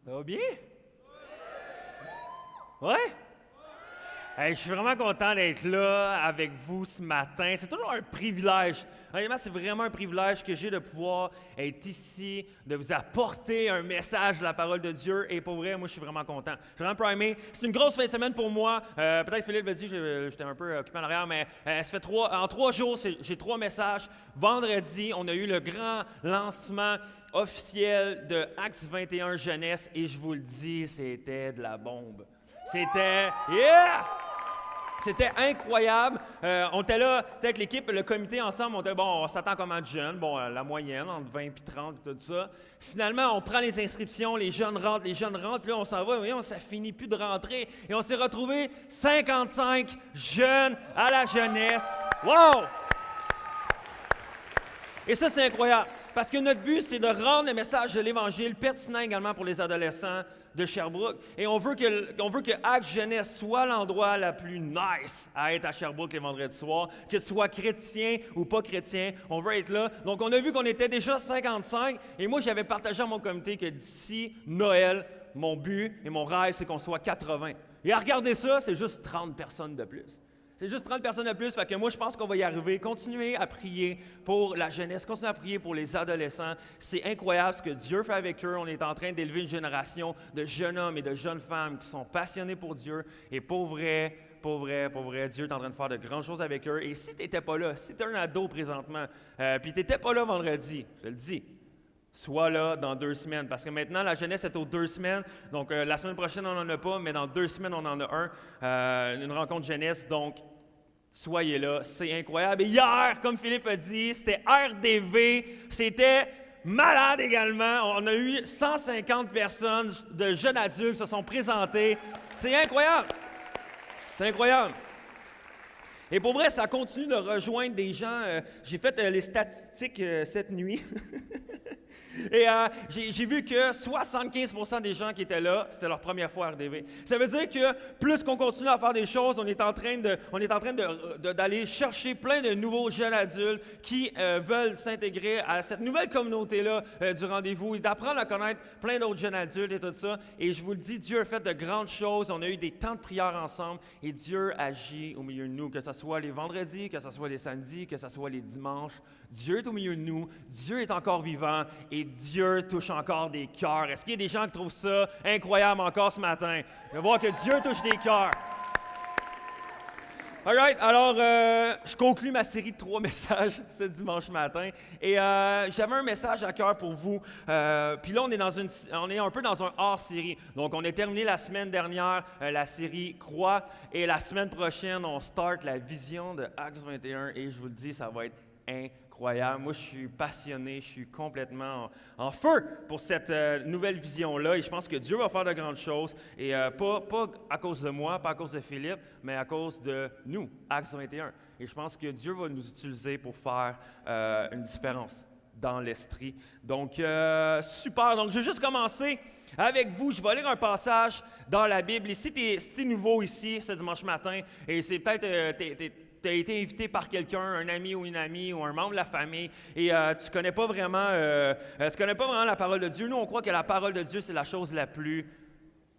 Ça va bien? Ouais? Hey, je suis vraiment content d'être là avec vous ce matin. C'est toujours un privilège. Honnêtement, c'est vraiment un privilège que j'ai de pouvoir être ici, de vous apporter un message de la parole de Dieu. Et pour vrai, moi, je suis vraiment content. Je suis vraiment primé. C'est une grosse fin de semaine pour moi. Peut-être Philippe l'a dit, j'étais un peu occupé en arrière, mais ça fait en 3 jours, j'ai 3 messages. Vendredi, on a eu le grand lancement officiel de Acts 21 Jeunesse. Et je vous le dis, c'était de la bombe. C'était... Yeah! C'était incroyable. On était là, avec l'équipe, le comité ensemble, on s'attend comme à jeunes, la moyenne, entre 20 et 30, tout ça. Finalement, on prend les inscriptions, les jeunes rentrent, puis là, on s'en va, voyons, ça finit plus de rentrer. Et on s'est retrouvés 55 jeunes à la jeunesse. Wow! Et ça, c'est incroyable, parce que notre but, c'est de rendre le message de l'Évangile pertinent également pour les adolescents de Sherbrooke. Et on veut que Actes Jeunesse soit l'endroit le plus nice à être à Sherbrooke les vendredis soirs, que tu sois chrétien ou pas chrétien, on veut être là. Donc, on a vu qu'on était déjà 55, et moi, j'avais partagé à mon comité que d'ici Noël, mon but et mon rêve, c'est qu'on soit 80. Et à regarder ça, c'est juste 30 personnes de plus. C'est juste 30 personnes de plus, fait que moi, je pense qu'on va y arriver. Continuez à prier pour la jeunesse, continuez à prier pour les adolescents. C'est incroyable ce que Dieu fait avec eux. On est en train d'élever une génération de jeunes hommes et de jeunes femmes qui sont passionnés pour Dieu. Et pour vrai, Dieu est en train de faire de grandes choses avec eux. Et si tu n'étais pas là, si tu es un ado présentement, puis tu n'étais pas là vendredi, je te le dis, sois là dans 2 semaines. Parce que maintenant, la jeunesse est aux 2 semaines. Donc, la semaine prochaine, on n'en a pas, mais dans 2 semaines, on en a une rencontre jeunesse. Donc, soyez là. C'est incroyable. Et hier, comme Philippe a dit, c'était RDV. C'était malade également. On a eu 150 personnes de jeunes adultes qui se sont présentés. C'est incroyable. C'est incroyable. Et pour vrai, ça continue de rejoindre des gens. J'ai fait les statistiques cette nuit. Et j'ai vu que 75% des gens qui étaient là, c'était leur première fois à RDV. Ça veut dire que plus qu'on continue à faire des choses, on est en train d'aller chercher plein de nouveaux jeunes adultes qui veulent s'intégrer à cette nouvelle communauté-là du rendez-vous et d'apprendre à connaître plein d'autres jeunes adultes et tout ça. Et je vous le dis, Dieu a fait de grandes choses. On a eu des temps de prière ensemble et Dieu agit au milieu de nous, que ce soit les vendredis, que ce soit les samedis, que ce soit les dimanches. Dieu est au milieu de nous, Dieu est encore vivant et Dieu touche encore des cœurs. Est-ce qu'il y a des gens qui trouvent ça incroyable encore ce matin? De voir que Dieu touche des cœurs. All right, alors je conclue ma série de 3 messages ce dimanche matin. Et j'avais un message à cœur pour vous. Puis là, on est un peu dans un hors-série. Donc, on a terminé la semaine dernière la série Croix. Et la semaine prochaine, on start la vision de Acts 21. Et je vous le dis, ça va être incroyable. Moi, je suis passionné, je suis complètement en feu pour cette nouvelle vision-là et je pense que Dieu va faire de grandes choses et pas à cause de moi, pas à cause de Philippe, mais à cause de nous, Acts 21. Et je pense que Dieu va nous utiliser pour faire une différence dans l'esprit. Donc, super. Donc, je vais juste commencer avec vous. Je vais lire un passage dans la Bible. Et si tu es nouveau ici ce dimanche matin et c'est peut-être... tu as été invité par quelqu'un, un ami ou une amie ou un membre de la famille, et tu ne connais pas vraiment la parole de Dieu. Nous, on croit que la parole de Dieu, c'est la chose la plus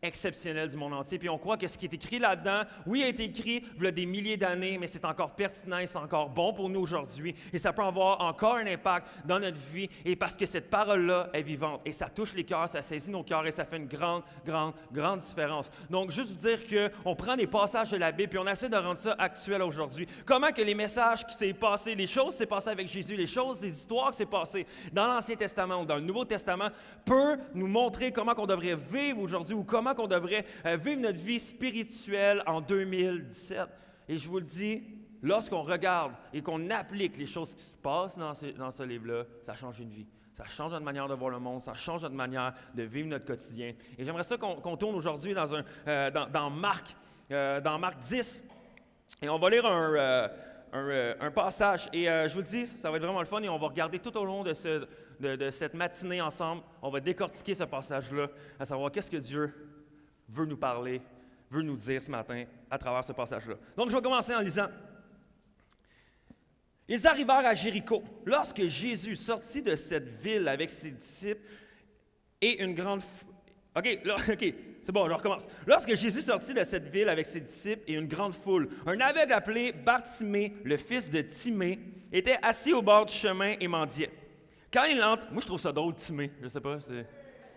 exceptionnelle du monde entier. Puis on croit que ce qui est écrit là-dedans, oui, a été écrit il y a des milliers d'années, mais c'est encore pertinent et c'est encore bon pour nous aujourd'hui. Et ça peut avoir encore un impact dans notre vie. Et parce que cette parole-là est vivante et ça touche les cœurs, ça saisit nos cœurs et ça fait une grande, grande, grande différence. Donc, juste vous dire qu'on prend des passages de la Bible puis on essaie de rendre ça actuel aujourd'hui. Comment que les messages qui s'est passé, les choses qui s'est passé avec Jésus, les histoires qui s'est passées dans l'Ancien Testament ou dans le Nouveau Testament peut nous montrer comment on devrait vivre aujourd'hui ou comment qu'on devrait vivre notre vie spirituelle en 2017. Et je vous le dis, lorsqu'on regarde et qu'on applique les choses qui se passent dans ce livre-là, ça change une vie. Ça change notre manière de voir le monde, ça change notre manière de vivre notre quotidien. Et j'aimerais ça qu'on tourne aujourd'hui dans Marc 10. Et on va lire un passage. Et je vous le dis, ça va être vraiment le fun et on va regarder tout au long de cette matinée ensemble. On va décortiquer ce passage-là, à savoir qu'est-ce que Dieu veut nous parler, veut nous dire ce matin à travers ce passage-là. Donc, je vais commencer en lisant. Ils arrivèrent à Jéricho. Lorsque Jésus sortit de cette ville avec ses disciples et une grande OK, là, OK, c'est bon, je recommence. Lorsque Jésus sortit de cette ville avec ses disciples et une grande foule, un aveugle appelé Bartimée, le fils de Timée, était assis au bord du chemin et mendiait. Quand il entre, moi je trouve ça drôle, Timée, je sais pas,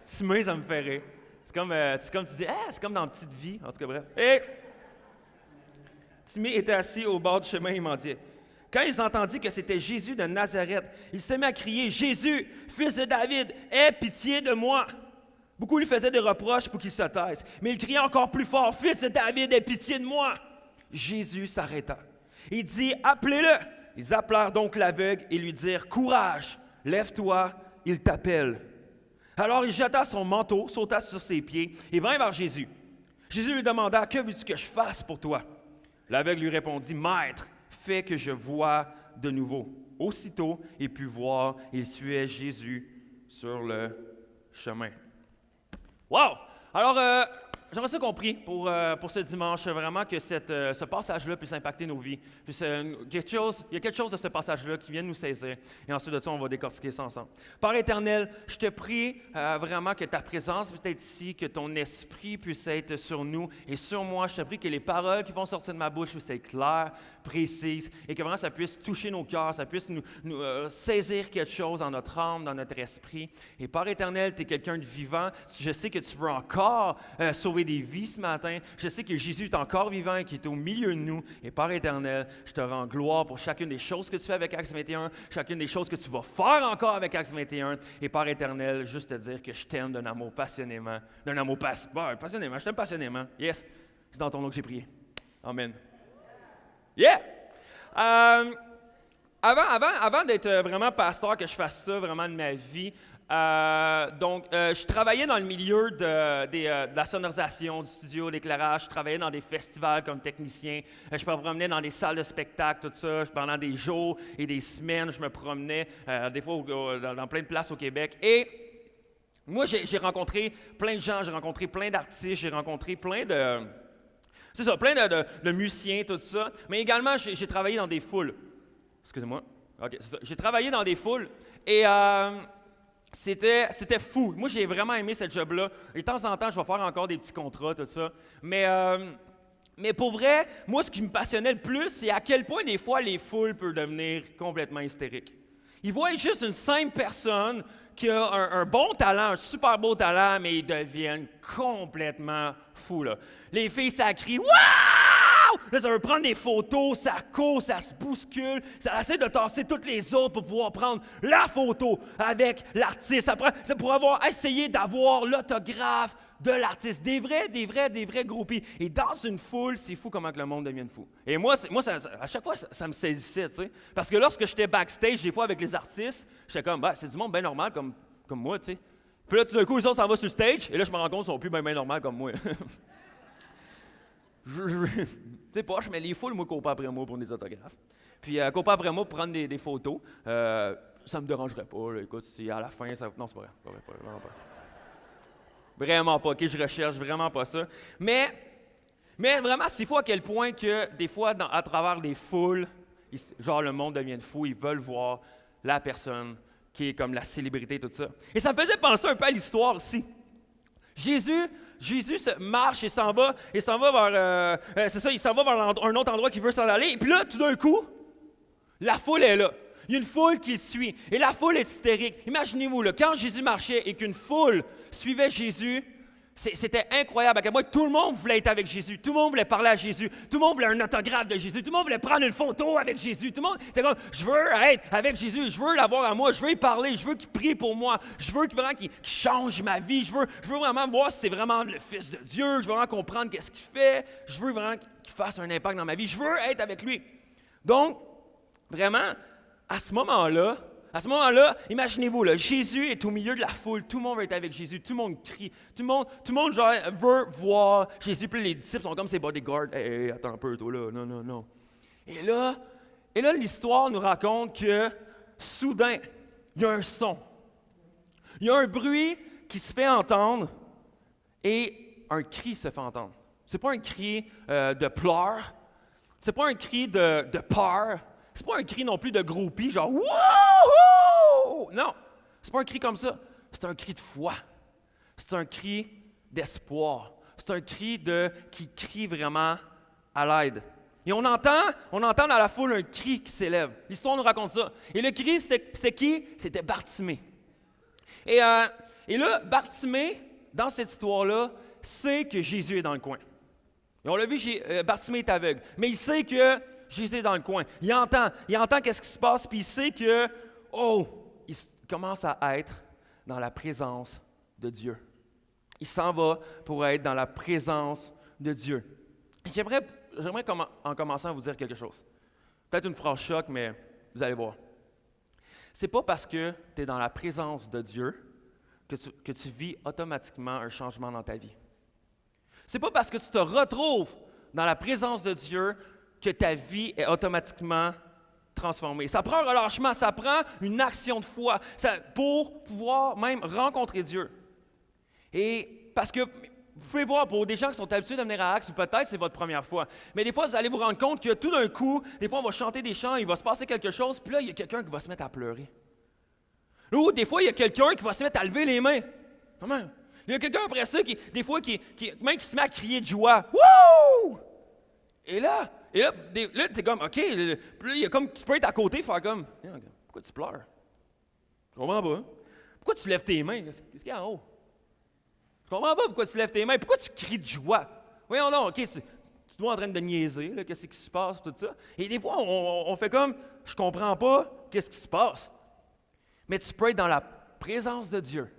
Timée, ça me fait rire. C'est comme tu dis, c'est comme dans Petite Vie, en tout cas, bref. Et Timée était assis au bord du chemin et mendiait. Quand ils entendirent que c'était Jésus de Nazareth, ils se mirent à crier, « Jésus, fils de David, aie pitié de moi! » Beaucoup lui faisaient des reproches pour qu'il se taise, mais il criait encore plus fort, « Fils de David, aie pitié de moi! » Jésus s'arrêta. Il dit, « Appelez-le! » Ils appelèrent donc l'aveugle et lui dirent, « Courage, lève-toi, il t'appelle. » Alors il jeta son manteau, sauta sur ses pieds et vint vers Jésus. Jésus lui demanda, « Que veux-tu que je fasse pour toi? » L'aveugle lui répondit, « Maître, fais que je vois de nouveau. » Aussitôt, il put voir, il suivait Jésus sur le chemin. Wow! Alors, j'aimerais ça qu'on prie pour ce dimanche, vraiment que ce passage-là puisse impacter nos vies. Puis il y a quelque chose de ce passage-là qui vient de nous saisir. Et ensuite de ça, on va décortiquer ça ensemble. Père éternel, je te prie vraiment que ta présence puisse être ici, que ton esprit puisse être sur nous et sur moi. Je te prie que les paroles qui vont sortir de ma bouche puissent être claires, précises, et que vraiment ça puisse toucher nos cœurs, ça puisse nous saisir quelque chose dans notre âme, dans notre esprit. Et Père éternel, tu es quelqu'un de vivant. Je sais que tu veux encore sauver des vies ce matin. Je sais que Jésus est encore vivant et qu'il est au milieu de nous. Et Père éternel, je te rends gloire pour chacune des choses que tu fais avec Acts 21, chacune des choses que tu vas faire encore avec Acts 21. Et Père éternel, juste te dire que je t'aime d'un amour passionnément. Passionnément, je t'aime passionnément. Yes, c'est dans ton nom que j'ai prié. Amen. Yeah! Avant d'être vraiment pasteur, que je fasse ça vraiment de ma vie, je travaillais dans le milieu de la sonorisation, du studio, d'éclairage. Je travaillais dans des festivals comme technicien. Je me promenais dans des salles de spectacle, tout ça. Pendant des jours et des semaines, je me promenais, des fois dans plein de places au Québec. Et moi, j'ai rencontré plein de gens, j'ai rencontré plein d'artistes, j'ai rencontré plein de musiciens, tout ça. Mais également, j'ai travaillé dans des foules. Excusez-moi. OK, c'est ça. J'ai travaillé dans des foules et c'était fou. Moi, j'ai vraiment aimé ce job-là. Et de temps en temps, je vais faire encore des petits contrats, tout ça. Mais pour vrai, moi, ce qui me passionnait le plus, c'est à quel point des fois les foules peuvent devenir complètement hystériques. Ils voient juste une simple personne qui a un bon talent, un super beau talent, mais ils deviennent complètement fous, là. Les filles, ça crie « Waouh! » Là, ça veut prendre des photos, ça court, ça se bouscule, ça essaie de tasser toutes les autres pour pouvoir prendre la photo avec l'artiste. C'est pour avoir essayé d'avoir l'autographe de l'artiste. Des vrais groupies. Et dans une foule, c'est fou comment que le monde devient fou. Et moi à chaque fois, ça me saisissait, tu sais. Parce que lorsque j'étais backstage, des fois avec les artistes, j'étais comme, c'est du monde bien normal comme moi, tu sais. Puis là, tout d'un coup, les autres s'en vont sur le stage, et là, je me rends compte qu'ils sont plus bien normal comme moi. Tu sais pas, je mets les foules, moi, cours pas après moi pour des autographes. Puis, cours pas après moi pour prendre des photos. Ça me dérangerait pas, là. Écoute, si à la fin, ça... Non, c'est pas vrai, vraiment pas. Vraiment pas, OK, je recherche vraiment pas ça. Mais vraiment, c'est fou à quel point que, des fois, à travers des foules, genre le monde devient fou, ils veulent voir la personne qui est comme la célébrité, tout ça. Et ça me faisait penser un peu à l'histoire aussi. Jésus marche et s'en va vers, il s'en va vers un autre endroit qu'il veut s'en aller. Et puis là, tout d'un coup, la foule est là. Il y a une foule qui le suit. Et la foule est hystérique. Imaginez-vous, là, quand Jésus marchait et qu'une foule suivait Jésus, c'était incroyable à quel point tout le monde voulait être avec Jésus. Tout le monde voulait parler à Jésus. Tout le monde voulait un autographe de Jésus. Tout le monde voulait prendre une photo avec Jésus. Tout le monde était comme, je veux être avec Jésus. Je veux l'avoir à moi. Je veux y parler. Je veux qu'il prie pour moi. Je veux vraiment qu'il change ma vie. Je veux vraiment voir si c'est vraiment le Fils de Dieu. Je veux vraiment comprendre qu'est-ce qu'il fait. Je veux vraiment qu'il fasse un impact dans ma vie. Je veux être avec lui. Donc, vraiment, à ce moment-là, imaginez-vous, là, Jésus est au milieu de la foule, tout le monde veut être avec Jésus, tout le monde crie, tout le monde genre, veut voir Jésus, puis les disciples sont comme ses bodyguards. Hey, attends un peu, toi là, non. Et là, l'histoire nous raconte que, soudain, il y a un son. Il y a un bruit qui se fait entendre et un cri se fait entendre. C'est pas un cri de pleurs, c'est pas un cri de peur, c'est pas un cri non plus de groupie, genre « Wouhou! » Non, c'est pas un cri comme ça. C'est un cri de foi. C'est un cri d'espoir. C'est un cri qui crie vraiment à l'aide. Et on entend dans la foule un cri qui s'élève. L'histoire nous raconte ça. Et le cri, c'était qui? C'était Bartimée. Et là, Bartimée, dans cette histoire-là, sait que Jésus est dans le coin. Et on l'a vu, Bartimée est aveugle, mais il sait que Jésus est dans le coin. Il entend qu'est-ce qui se passe, puis il sait que, il commence à être dans la présence de Dieu. Il s'en va pour être dans la présence de Dieu. J'aimerais en commençant vous dire quelque chose. Peut-être une phrase choc, mais vous allez voir. C'est pas parce que tu es dans la présence de Dieu que tu vis automatiquement un changement dans ta vie. C'est pas parce que tu te retrouves dans la présence de Dieu que ta vie est automatiquement transformée. Ça prend un relâchement, ça prend une action de foi pour pouvoir même rencontrer Dieu. Et parce que vous pouvez voir, pour des gens qui sont habitués de venir à Acts, ou peut-être c'est votre première fois, mais des fois, vous allez vous rendre compte que tout d'un coup, des fois, on va chanter des chants, il va se passer quelque chose, puis là, il y a quelqu'un qui va se mettre à pleurer. Ou des fois, il y a quelqu'un qui va se mettre à lever les mains. Comment? Il y a quelqu'un après ça qui se met à crier de joie. Wouh! Et là, t'es comme, OK, puis là, tu peux être à côté, faire comme, pourquoi tu pleures? Je comprends pas. Pourquoi tu lèves tes mains? Qu'est-ce qu'il y a en haut? Je comprends pas pourquoi tu lèves tes mains. Pourquoi tu cries de joie? Voyons donc, OK, tu dois en train de niaiser, là, qu'est-ce qui se passe, tout ça. Et des fois, on fait comme, je comprends pas qu'est-ce qui se passe. Mais tu peux être dans la présence de Dieu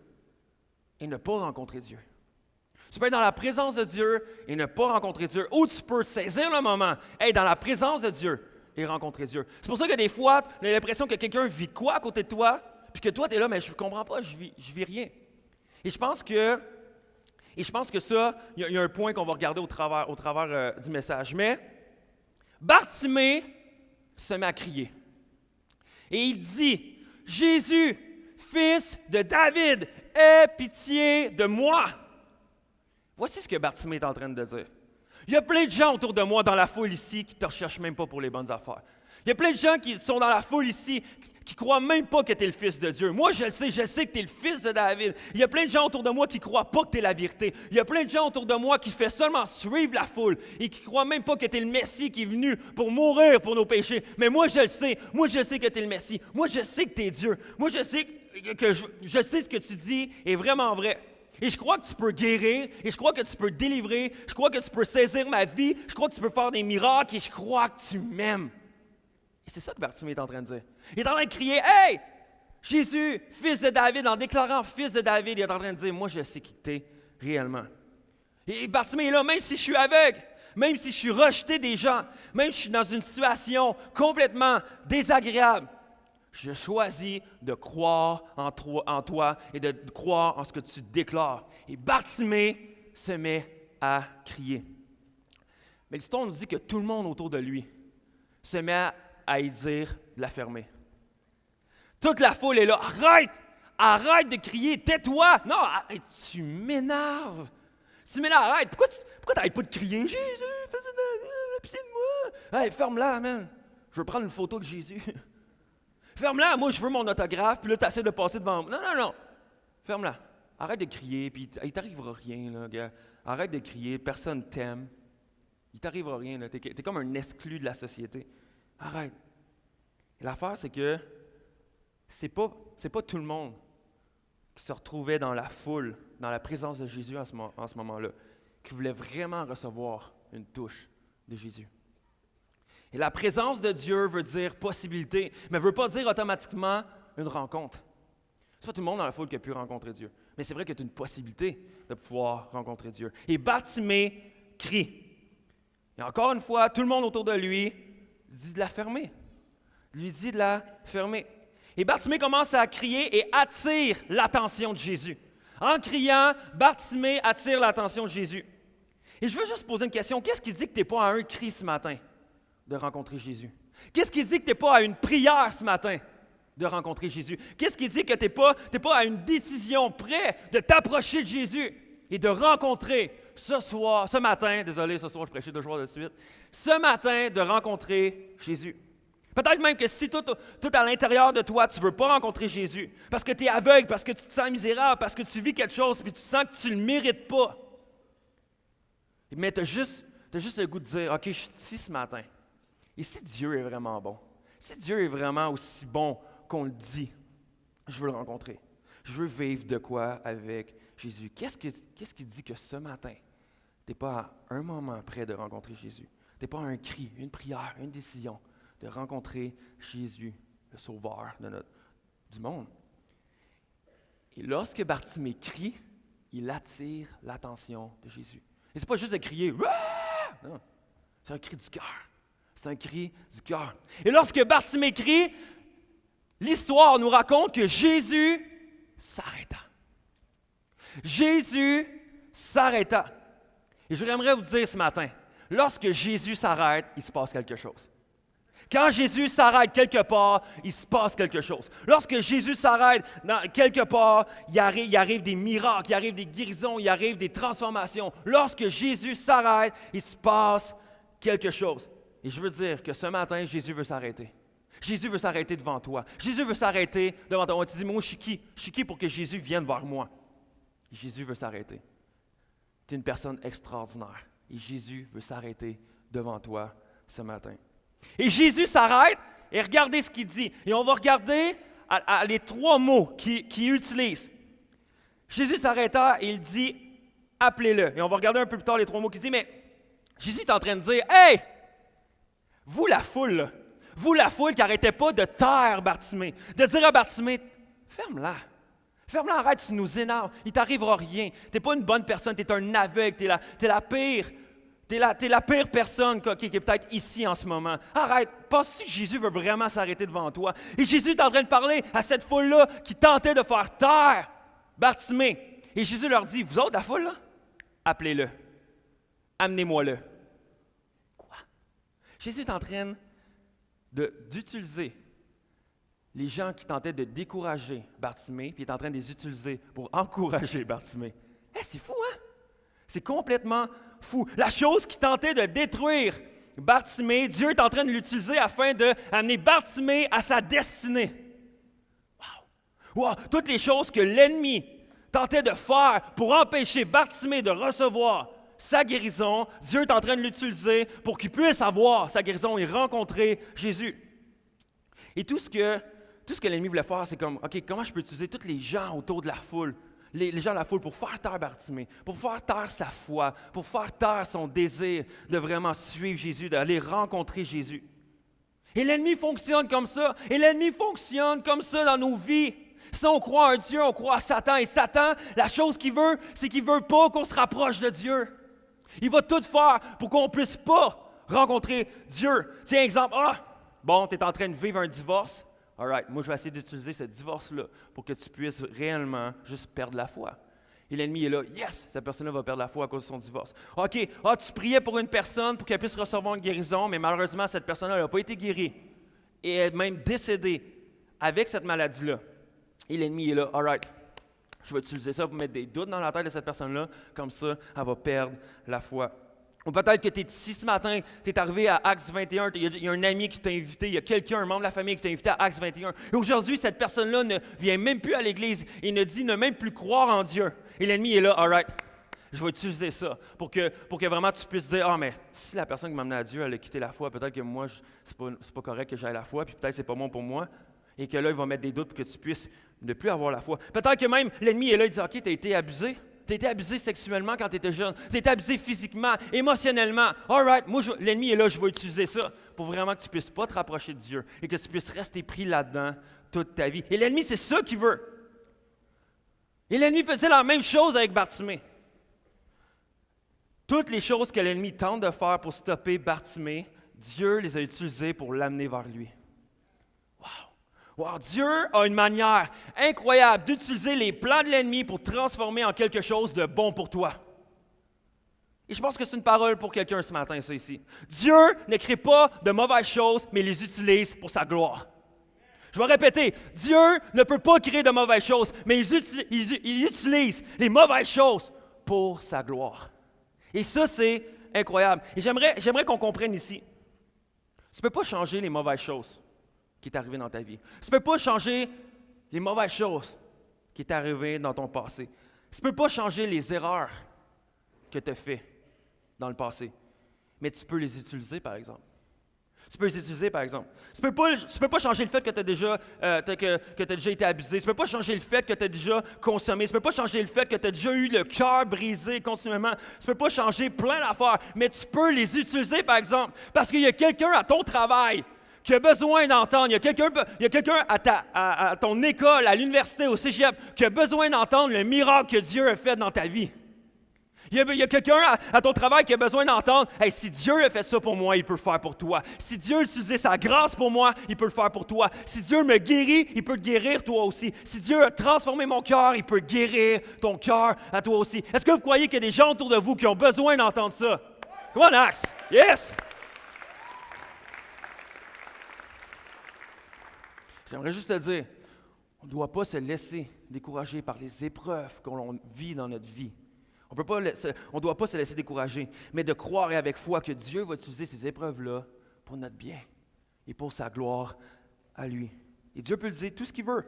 et ne pas rencontrer Dieu. Tu peux être dans la présence de Dieu et ne pas rencontrer Dieu. Ou tu peux saisir le moment, être dans la présence de Dieu et rencontrer Dieu. C'est pour ça que des fois, tu as l'impression que quelqu'un vit quoi à côté de toi, puis que toi, tu es là, mais je ne comprends pas, je vis rien. Et je pense que ça, il y a un point qu'on va regarder au travers du message. Mais Bartimée se met à crier. Et il dit, « Jésus, fils de David, aie pitié de moi. » Voici ce que Bartimée est en train de dire. Il y a plein de gens autour de moi dans la foule ici qui ne te recherchent même pas pour les bonnes affaires. Il y a plein de gens qui sont dans la foule ici qui ne croient même pas que tu es le Fils de Dieu. Moi, je le sais, que tu es le Fils de David. Il y a plein de gens autour de moi qui ne croient pas que tu es la vérité. Il y a plein de gens autour de moi qui font seulement suivre la foule et qui ne croient même pas que tu es le Messie qui est venu pour mourir pour nos péchés. Mais moi, je le sais. Moi, je sais que tu es le Messie. Moi, je sais que tu es Dieu. Moi, je sais que je sais ce que tu dis est vraiment vrai. Et je crois que tu peux guérir, et je crois que tu peux délivrer, je crois que tu peux saisir ma vie, je crois que tu peux faire des miracles, et je crois que tu m'aimes. Et c'est ça que Bartimée est en train de dire. Il est en train de crier, « Hey! Jésus, fils de David, en déclarant fils de David, il est en train de dire, moi je sais qui tu es réellement. » Et Bartimée est là, même si je suis aveugle, même si je suis rejeté des gens, même si je suis dans une situation complètement désagréable, je choisis de croire en toi et de croire en ce que tu déclares. Et Bartimée se met à crier. Mais l'histoire nous dit que tout le monde autour de lui se met à y dire de la fermer. Toute la foule est là. Arrête de crier, tais-toi. Non, arrête, tu m'énerves. Arrête. Pourquoi t'arrêtes pas de crier? Jésus, fais pitié de moi. Hey, ferme-la, man. Je veux prendre une photo de Jésus. Ferme-la, moi je veux mon autographe, puis là tu essaies de passer devant moi. Non. Ferme-la. Arrête de crier, puis il t'arrivera rien, là, gars. Arrête de crier, personne t'aime. Il t'arrivera rien, là. T'es comme un exclu de la société. Arrête. Et l'affaire, c'est que c'est pas tout le monde qui se retrouvait dans la foule, dans la présence de Jésus en ce moment-là, qui voulait vraiment recevoir une touche de Jésus. Et la présence de Dieu veut dire possibilité, mais ne veut pas dire automatiquement une rencontre. C'est pas tout le monde dans la foule qui a pu rencontrer Dieu, mais c'est vrai qu'il y a une possibilité de pouvoir rencontrer Dieu. Et Bartimée crie. Et encore une fois, tout le monde autour de lui dit de la fermer. Lui dit de la fermer. Et Bartimée commence à crier et attire l'attention de Jésus. En criant, Bartimée attire l'attention de Jésus. Et je veux juste poser une question. Qu'est-ce qui dit que tu n'es pas à un cri ce matin de rencontrer Jésus? Qu'est-ce qui dit que tu n'es pas à une prière ce matin de rencontrer Jésus? Qu'est-ce qui dit que tu n'es pas à une décision près de t'approcher de Jésus et de rencontrer ce matin, je prêchais 2 jours de suite, ce matin de rencontrer Jésus? Peut-être même que si tout à l'intérieur de toi, tu ne veux pas rencontrer Jésus, parce que tu es aveugle, parce que tu te sens misérable, parce que tu vis quelque chose, puis tu sens que tu ne le mérites pas. Mais tu as juste le goût de dire, OK, je suis ici ce matin. Et si Dieu est vraiment bon, si Dieu est vraiment aussi bon qu'on le dit, je veux le rencontrer. Je veux vivre de quoi avec Jésus. Qu'est-ce qui dit que ce matin, tu n'es pas à un moment près de rencontrer Jésus? Tu n'es pas à un cri, une prière, une décision de rencontrer Jésus, le Sauveur du monde. Et lorsque Bartimée crie, il attire l'attention de Jésus. Et ce n'est pas juste de crier, « Non, c'est un cri du cœur. C'est un cri du cœur. Et lorsque Bartimée crie, l'histoire nous raconte que Jésus s'arrêta. Jésus s'arrêta. Et j'aimerais vous dire ce matin, lorsque Jésus s'arrête, il se passe quelque chose. Quand Jésus s'arrête quelque part, il se passe quelque chose. Lorsque Jésus s'arrête quelque part, il arrive des miracles, il arrive des guérisons, il arrive des transformations. Lorsque Jésus s'arrête, il se passe quelque chose. Et je veux dire que ce matin, Jésus veut s'arrêter. Jésus veut s'arrêter devant toi. Jésus veut s'arrêter devant toi. On te dit, moi, je suis qui? Je suis qui pour que Jésus vienne vers moi? Jésus veut s'arrêter. Tu es une personne extraordinaire. Et Jésus veut s'arrêter devant toi ce matin. Et Jésus s'arrête et regardez ce qu'il dit. Et on va regarder les 3 mots qu'il utilise. Jésus s'arrêta et il dit « appelez-le ». Et on va regarder un peu plus tard les 3 mots qu'il dit. Mais Jésus est en train de dire « Hey, vous la foule, là, vous la foule qui n'arrêtait pas de taire Bartimée, de dire à Bartimée « ferme-la, ferme-la, arrête, tu nous énerves, il ne t'arrivera rien. Tu n'es pas une bonne personne, tu es un aveugle, tu es la pire. T'es la pire personne qui est peut-être ici en ce moment. Arrête, penses-tu que Jésus veut vraiment s'arrêter devant toi? Et Jésus est en train de parler à cette foule-là qui tentait de faire taire Bartimée. Et Jésus leur dit, vous autres, la foule, là, appelez-le. Amenez-moi-le. Quoi? Jésus est en train d'utiliser les gens qui tentaient de décourager Bartimée, puis il est en train de les utiliser pour encourager Bartimée. C'est fou, hein? C'est complètement fou. La chose qui tentait de détruire Bartimée, Dieu est en train de l'utiliser afin d'amener Bartimée à sa destinée. Wow! Toutes les choses que l'ennemi tentait de faire pour empêcher Bartimée de recevoir sa guérison, Dieu est en train de l'utiliser pour qu'il puisse avoir sa guérison et rencontrer Jésus. Et tout ce que l'ennemi voulait faire, c'est comme, OK, comment je peux utiliser tous les gens autour de la foule, les gens de la foule, pour faire taire Bartimée, pour faire taire sa foi, pour faire taire son désir de vraiment suivre Jésus, d'aller rencontrer Jésus. Et l'ennemi fonctionne comme ça. Et l'ennemi fonctionne comme ça dans nos vies. Si on croit à un Dieu, on croit à Satan. Et Satan, la chose qu'il veut, c'est qu'il ne veut pas qu'on se rapproche de Dieu. Il va tout faire pour qu'on ne puisse pas rencontrer Dieu. Tiens, exemple, bon, tu es en train de vivre un divorce. All right, moi, je vais essayer d'utiliser ce divorce-là pour que tu puisses réellement juste perdre la foi. Et l'ennemi est là, yes, cette personne-là va perdre la foi à cause de son divorce. OK, tu priais pour une personne pour qu'elle puisse recevoir une guérison, mais malheureusement, cette personne-là n'a pas été guérie. Et elle est même décédée avec cette maladie-là. Et l'ennemi est là, all right, je vais utiliser ça pour mettre des doutes dans la tête de cette personne-là, comme ça, elle va perdre la foi. Ou peut-être que tu es ici ce matin, tu es arrivé à Acts 21, il y a un ami qui t'a invité, il y a quelqu'un, un membre de la famille qui t'a invité à Acts 21. Et aujourd'hui, cette personne-là ne vient même plus à l'Église et ne dit ne même plus croire en Dieu. Et l'ennemi est là, all right, je vais utiliser ça pour que vraiment tu puisses dire, mais si la personne qui m'a amené à Dieu, elle a quitté la foi, peut-être que moi, c'est pas correct que j'aille la foi, puis peut-être que c'est pas bon pour moi. Et que là, il va mettre des doutes pour que tu puisses ne plus avoir la foi. Peut-être que même l'ennemi est là, il dit, OK, tu as été abusé. Tu as été abusé sexuellement quand tu étais jeune. Tu as été abusé physiquement, émotionnellement. All right, moi, l'ennemi est là, je vais utiliser ça pour vraiment que tu ne puisses pas te rapprocher de Dieu et que tu puisses rester pris là-dedans toute ta vie. Et l'ennemi, c'est ça qu'il veut. Et l'ennemi faisait la même chose avec Bartimée. Toutes les choses que l'ennemi tente de faire pour stopper Bartimée, Dieu les a utilisées pour l'amener vers lui. Wow, Dieu a une manière incroyable d'utiliser les plans de l'ennemi pour transformer en quelque chose de bon pour toi. Et je pense que c'est une parole pour quelqu'un ce matin, ça ici. Dieu ne crée pas de mauvaises choses, mais les utilise pour sa gloire. Je vais répéter, Dieu ne peut pas créer de mauvaises choses, mais il utilise les mauvaises choses pour sa gloire. Et ça, c'est incroyable. Et j'aimerais qu'on comprenne ici. Tu ne peux pas changer les mauvaises choses. qui est arrivé dans ta vie. Tu ne peux pas changer les mauvaises choses qui est arrivé dans ton passé. Tu ne peux pas changer les erreurs que tu as faites dans le passé. Mais tu peux les utiliser, par exemple. Tu peux les utiliser, par exemple. Tu peux pas changer le fait que tu as déjà, déjà été abusé. Tu ne peux pas changer le fait que tu as déjà consommé. Tu ne peux pas changer le fait que tu as déjà eu le cœur brisé continuellement. Tu ne peux pas changer plein d'affaires, mais tu peux les utiliser, par exemple, parce qu'il y a quelqu'un à ton travail qui a besoin d'entendre. Il y a quelqu'un à ton école, à l'université, au cégep, qui a besoin d'entendre le miracle que Dieu a fait dans ta vie. Il y a quelqu'un à ton travail qui a besoin d'entendre « Hey, si Dieu a fait ça pour moi, il peut le faire pour toi. Si Dieu a utilisé sa grâce pour moi, il peut le faire pour toi. Si Dieu me guérit, il peut te guérir toi aussi. Si Dieu a transformé mon cœur, il peut guérir ton cœur à toi aussi. » Est-ce que vous croyez qu'il y a des gens autour de vous qui ont besoin d'entendre ça? Come on, Axe! Yes! J'aimerais juste te dire, on ne doit pas se laisser décourager par les épreuves qu'on vit dans notre vie. On ne doit pas se laisser décourager, mais de croire avec foi que Dieu va utiliser ces épreuves-là pour notre bien et pour sa gloire à lui. Et Dieu peut utiliser tout ce qu'il veut,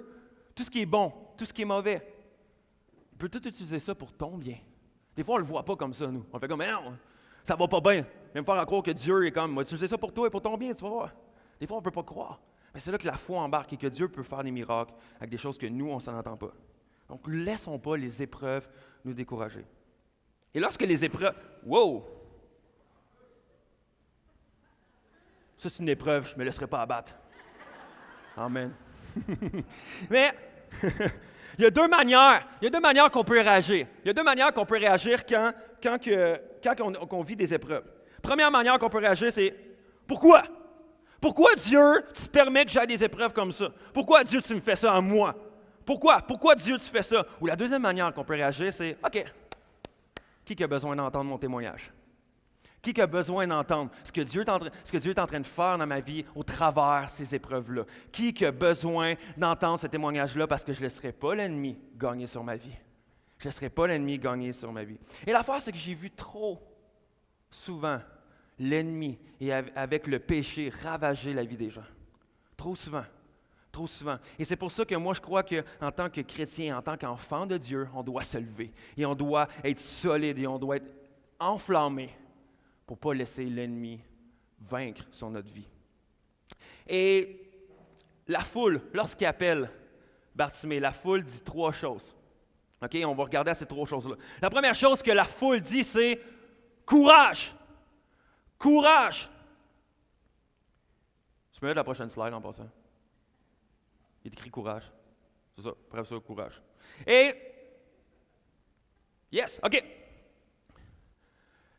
tout ce qui est bon, tout ce qui est mauvais. Il peut tout utiliser ça pour ton bien. Des fois, on ne le voit pas comme ça, nous. On fait comme, mais non, ça va pas bien. Même faire croire que Dieu est comme, va utiliser ça pour toi et pour ton bien, tu vas voir. Des fois, on ne peut pas croire. Mais c'est là que la foi embarque et que Dieu peut faire des miracles avec des choses que nous, on ne s'en entend pas. Donc, ne laissons pas les épreuves nous décourager. Et lorsque les épreuves... Wow! Ça, c'est une épreuve, je ne me laisserai pas abattre. Amen. Mais il y a deux manières qu'on peut réagir. Il y a deux manières qu'on peut réagir quand on vit des épreuves. Première manière qu'on peut réagir, c'est « Pourquoi? Pourquoi Dieu, tu permets que j'aie des épreuves comme ça? Pourquoi Dieu, tu me fais ça à moi? Pourquoi? Pourquoi Dieu, tu fais ça? » Ou la deuxième manière qu'on peut réagir, c'est « OK, qui a besoin d'entendre mon témoignage? Qui a besoin d'entendre ce que Dieu est en train de faire dans ma vie au travers de ces épreuves-là? Qui a besoin d'entendre ce témoignage-là parce que je ne laisserai pas l'ennemi gagner sur ma vie? Je ne laisserai pas l'ennemi gagner sur ma vie. Et l'affaire, c'est que j'ai vu trop souvent l'ennemi et avec le péché ravager la vie des gens. Trop souvent. Trop souvent. Et c'est pour ça que moi, je crois qu'en tant que chrétien, en tant qu'enfant de Dieu, on doit se lever. Et on doit être solide et on doit être enflammé pour ne pas laisser l'ennemi vaincre sur notre vie. Et la foule, lorsqu'il appelle Bartimée, la foule dit trois choses. OK? On va regarder à ces trois choses-là. La première chose que la foule dit, c'est « Courage! Courage! » Tu peux mettre la prochaine slide en passant? Il est écrit courage. C'est ça, après ça, courage. Et, yes, OK.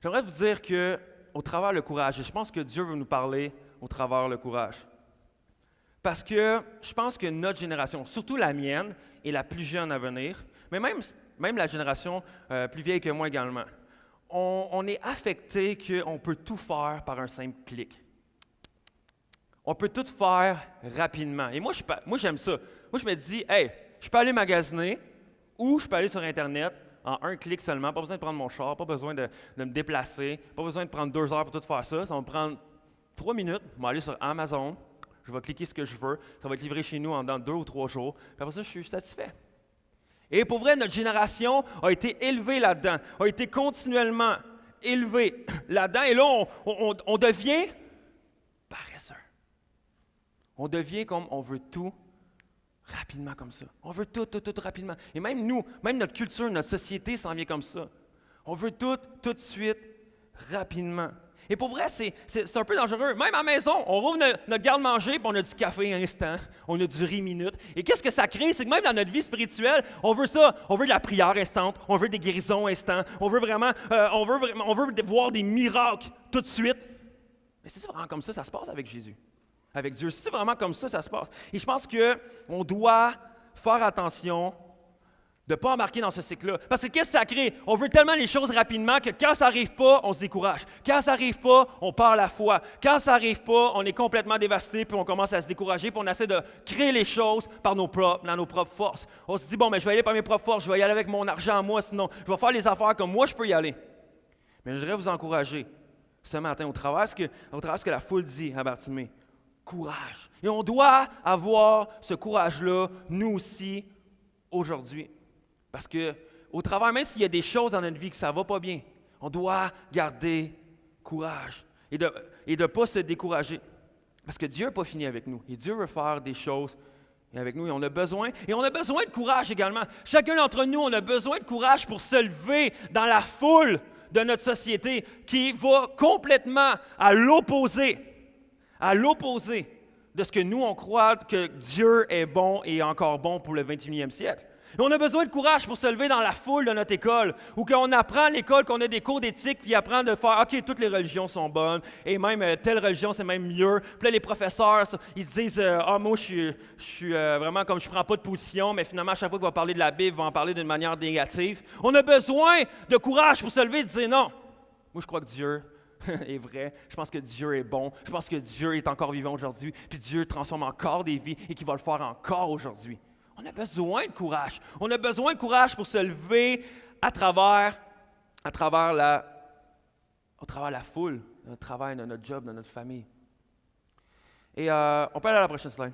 J'aimerais vous dire qu'au travers le courage, et je pense que Dieu veut nous parler au travers le courage. Parce que je pense que notre génération, surtout la mienne et la plus jeune à venir, mais même la génération plus vieille que moi également, on est affecté qu'on peut tout faire par un simple clic. On peut tout faire rapidement. Et moi, j'aime ça. Moi, je me dis, hey, je peux aller magasiner ou je peux aller sur Internet en un clic seulement. Pas besoin de prendre mon char, pas besoin de me déplacer, pas besoin de prendre 2 heures pour tout faire ça. Ça va me prendre 3 minutes. Je vais aller sur Amazon, je vais cliquer ce que je veux. Ça va être livré chez nous dans 2 ou 3 jours. Puis après ça, je suis satisfait. Et pour vrai, notre génération a été élevée là-dedans, a été continuellement élevée là-dedans. Et là, on devient paresseux. On devient comme on veut tout rapidement comme ça. On veut tout rapidement. Et même nous, même notre culture, notre société s'en vient comme ça. On veut tout de suite, rapidement. Et pour vrai, c'est un peu dangereux. Même à la maison, on rouvre notre garde-manger, puis on a du café instant, on a du riz minute. Et qu'est-ce que ça crée? C'est que même dans notre vie spirituelle, on veut ça. On veut de la prière instante, on veut des guérisons instants, on veut vraiment, on veut voir des miracles tout de suite. Mais c'est vraiment comme ça se passe avec Jésus. Avec Dieu. C'est vraiment comme ça se passe. Et je pense qu'on doit faire attention de ne pas embarquer dans ce cycle-là. Parce que qu'est-ce que ça crée? On veut tellement les choses rapidement que quand ça n'arrive pas, on se décourage. Quand ça n'arrive pas, on perd la foi. Quand ça n'arrive pas, on est complètement dévasté, puis on commence à se décourager, puis on essaie de créer les choses dans nos propres forces. On se dit, bon, mais je vais y aller par mes propres forces, je vais y aller avec mon argent à moi, sinon je vais faire les affaires comme moi je peux y aller. Mais je voudrais vous encourager ce matin, au travers de ce que la foule dit à Bartimée. courage. Et on doit avoir ce courage-là, nous aussi, aujourd'hui. Parce que, au travers, même s'il y a des choses dans notre vie que ça ne va pas bien, on doit garder courage et de ne pas se décourager. Parce que Dieu n'a pas fini avec nous. Et Dieu veut faire des choses avec nous. Et on a besoin de courage également. Chacun d'entre nous, on a besoin de courage pour se lever dans la foule de notre société qui va complètement à l'opposé de ce que nous, on croit que Dieu est bon et encore bon pour le 21e siècle. Et on a besoin de courage pour se lever dans la foule de notre école, ou qu'on apprend à l'école, qu'on a des cours d'éthique, puis apprend de faire « OK, toutes les religions sont bonnes, et même telle religion, c'est même mieux. » Puis là, les professeurs, ils se disent « Ah, moi, je suis vraiment comme je prends pas de position, mais finalement, à chaque fois qu'on va parler de la Bible, on va en parler d'une manière négative. » On a besoin de courage pour se lever et dire « Non, moi, je crois que Dieu est vrai. Je pense que Dieu est bon. Je pense que Dieu est encore vivant aujourd'hui, puis Dieu transforme encore des vies et qu'il va le faire encore aujourd'hui. » On a besoin de courage. On a besoin de courage pour se lever à travers la foule, notre travail, de notre job, de notre famille. Et on peut aller à la prochaine slide.